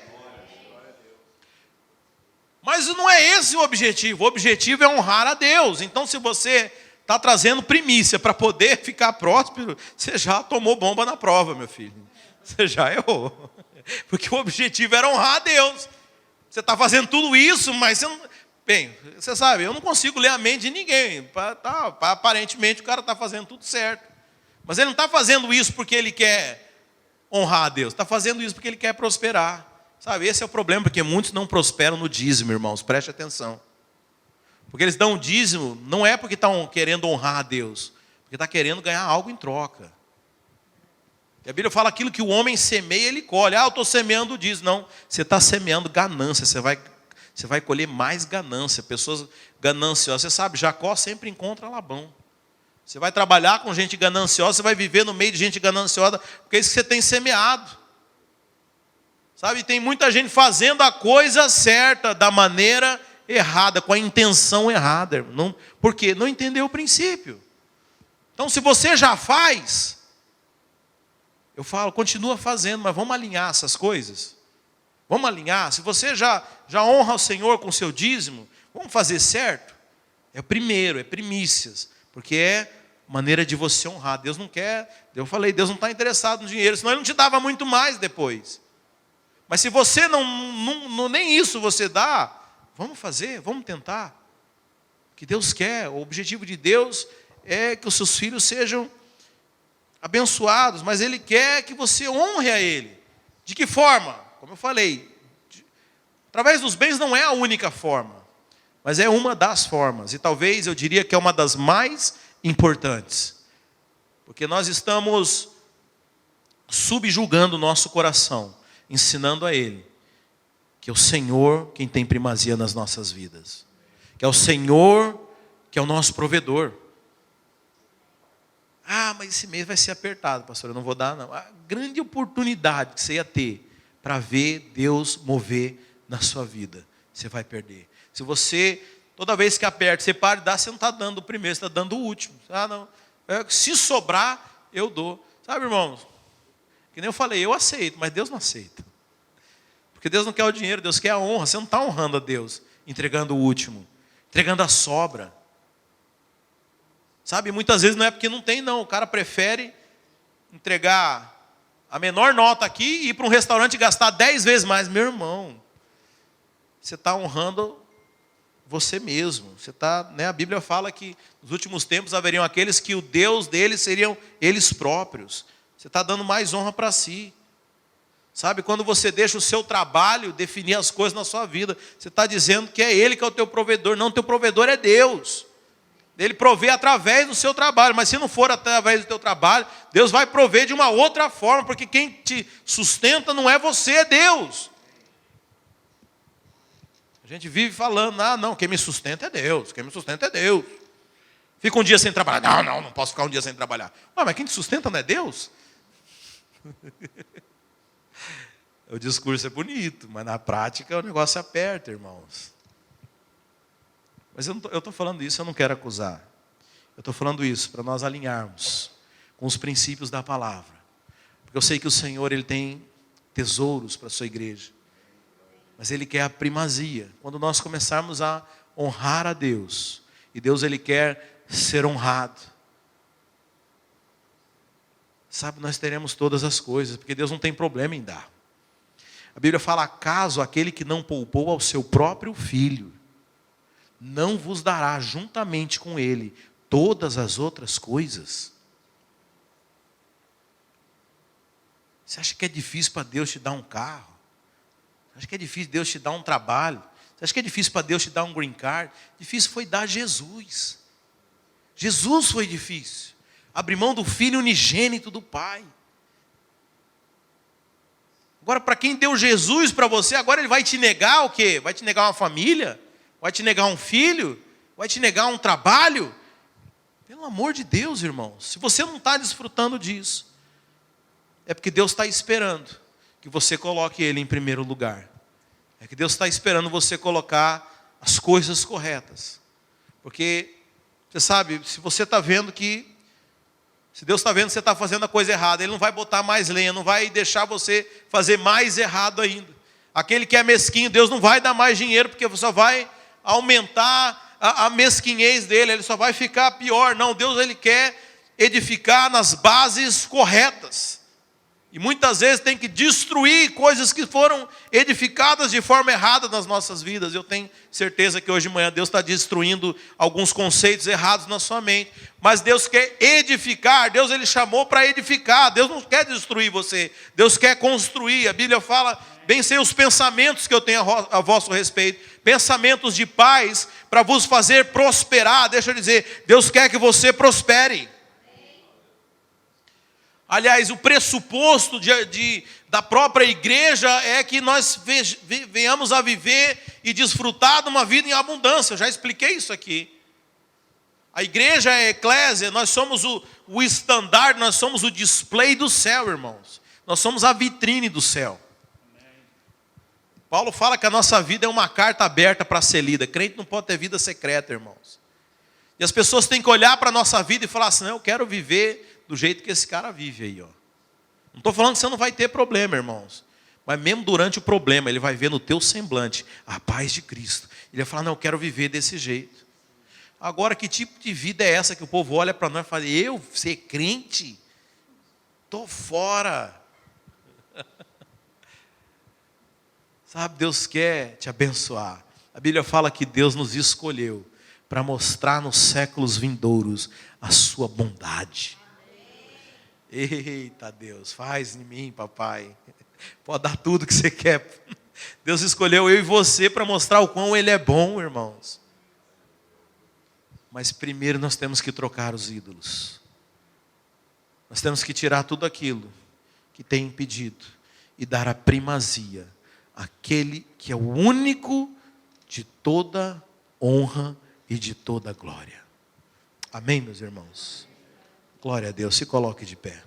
Mas não é esse o objetivo. O objetivo é honrar a Deus. Então, se você está trazendo primícia para poder ficar próspero, você já tomou bomba na prova, meu filho. Você já errou. Porque o objetivo era honrar a Deus. Você está fazendo tudo isso, mas você não... Bem, você sabe, eu não consigo ler a mente de ninguém. Aparentemente o cara está fazendo tudo certo. Mas ele não está fazendo isso porque ele quer honrar a Deus. Está fazendo isso porque ele quer prosperar. Sabe, esse é o problema, porque muitos não prosperam no dízimo, irmãos. Preste atenção. Porque eles dão dízimo, não é porque estão querendo honrar a Deus. Porque está querendo ganhar algo em troca. E a Bíblia fala aquilo que o homem semeia, ele colhe. Eu estou semeando o dízimo. Não, você está semeando ganância. Você vai colher mais ganância. Pessoas gananciosas. Você sabe, Jacó sempre encontra Labão. Você vai trabalhar com gente gananciosa, você vai viver no meio de gente gananciosa, porque é isso que você tem semeado. Sabe, tem muita gente fazendo a coisa certa, da maneira errada, com a intenção errada. Não, por quê? Não entendeu o princípio. Então, se você já faz, eu falo, continua fazendo, mas vamos alinhar essas coisas. Vamos alinhar. Se você já honra o Senhor com o seu dízimo, vamos fazer certo. É o primeiro, é primícias. Porque é maneira de você honrar. Deus não quer, eu falei, Deus não está interessado no dinheiro, senão Ele não te dava muito mais depois. Mas se você nem isso você dá, vamos fazer, vamos tentar. O que Deus quer, o objetivo de Deus é que os seus filhos sejam abençoados, mas Ele quer que você honre a Ele. De que forma? Como eu falei, através dos bens não é a única forma, mas é uma das formas, e talvez eu diria que é uma das mais importantes, porque nós estamos subjugando o nosso coração, ensinando a Ele que é o Senhor quem tem primazia nas nossas vidas, que é o Senhor que é o nosso provedor. Ah, mas esse mês vai ser apertado, pastor, eu não vou dar não. A grande oportunidade que você ia ter para ver Deus mover na sua vida, você vai perder. Se você, toda vez que aperta, você para de dar, você não está dando o primeiro, você está dando o último. Ah, não. Se sobrar, eu dou. Sabe, irmãos? Que nem eu falei, eu aceito, mas Deus não aceita. Porque Deus não quer o dinheiro, Deus quer a honra. Você não está honrando a Deus, entregando o último, entregando a sobra. Sabe, muitas vezes não é porque não tem, não. O cara prefere entregar a menor nota aqui e ir para um restaurante e gastar 10 vezes mais. Meu irmão, você está honrando você mesmo. Você está, né? A Bíblia fala que nos últimos tempos haveriam aqueles que o Deus deles seriam eles próprios. Você está dando mais honra para si. Sabe, quando você deixa o seu trabalho definir as coisas na sua vida, você está dizendo que é Ele que é o teu provedor. Não, teu provedor é Deus. Ele provê através do seu trabalho, mas se não for através do teu trabalho, Deus vai prover de uma outra forma, porque quem te sustenta não é você, é Deus. A gente vive falando, ah não, quem me sustenta é Deus, quem me sustenta é Deus. Fica um dia sem trabalhar, não posso ficar um dia sem trabalhar. Mas quem te sustenta não é Deus? O discurso é bonito, mas na prática o negócio aperta, irmãos. Mas eu estou falando isso, eu não quero acusar. Eu estou falando isso para nós alinharmos com os princípios da palavra. Porque eu sei que o Senhor, Ele tem tesouros para a sua igreja. Mas Ele quer a primazia. Quando nós começarmos a honrar a Deus, e Deus Ele quer ser honrado, sabe, nós teremos todas as coisas, porque Deus não tem problema em dar. A Bíblia fala, acaso aquele que não poupou ao seu próprio filho, não vos dará juntamente com ele todas as outras coisas? Você acha que é difícil para Deus te dar um carro? Você acha que é difícil Deus te dar um trabalho? Você acha que é difícil para Deus te dar um green card? Difícil foi dar Jesus. Jesus foi difícil. Abrir mão do Filho unigênito do Pai. Agora, para quem deu Jesus para você, agora Ele vai te negar o quê? Vai te negar uma família? Vai te negar um filho? Vai te negar um trabalho? Pelo amor de Deus, irmãos. Se você não está desfrutando disso, é porque Deus está esperando que você coloque Ele em primeiro lugar. É que Deus está esperando você colocar as coisas corretas. Porque, você sabe, se você está vendo que, se Deus está vendo que você está fazendo a coisa errada, Ele não vai botar mais lenha, não vai deixar você fazer mais errado ainda. Aquele que é mesquinho, Deus não vai dar mais dinheiro, porque só vai aumentar a mesquinhez dele, ele só vai ficar pior. Não, Deus Ele quer edificar nas bases corretas. E muitas vezes tem que destruir coisas que foram edificadas de forma errada nas nossas vidas. Eu tenho certeza que hoje de manhã Deus está destruindo alguns conceitos errados na sua mente. Mas Deus quer edificar, Deus Ele chamou para edificar. Deus não quer destruir você, Deus quer construir. A Bíblia fala, bem sei os pensamentos que eu tenho a vosso respeito, pensamentos de paz para vos fazer prosperar. Deixa eu dizer, Deus quer que você prospere. Aliás, o pressuposto da própria igreja é que nós venhamos a viver e desfrutar de uma vida em abundância. Eu já expliquei isso aqui. A igreja é a eclésia, nós somos o estandarte, nós somos o display do céu, irmãos. Nós somos a vitrine do céu. Paulo fala que a nossa vida é uma carta aberta para ser lida. Crente não pode ter vida secreta, irmãos. E as pessoas têm que olhar para a nossa vida e falar assim, não, eu quero viver do jeito que esse cara vive aí, ó. Não estou falando que você não vai ter problema, irmãos. Mas mesmo durante o problema, ele vai ver no teu semblante a paz de Cristo. Ele vai falar, não, eu quero viver desse jeito. Agora, que tipo de vida é essa que o povo olha para nós e fala, eu ser crente? Estou fora. Sabe, Deus quer te abençoar. A Bíblia fala que Deus nos escolheu para mostrar nos séculos vindouros a sua bondade. Eita Deus, faz em mim, papai. Pode dar tudo que você quer. Deus escolheu eu e você para mostrar o quão Ele é bom, irmãos. Mas primeiro nós temos que trocar os ídolos. Nós temos que tirar tudo aquilo que tem impedido e dar a primazia àquele que é o único de toda honra e de toda glória. Amém, meus irmãos? Glória a Deus, se coloque de pé.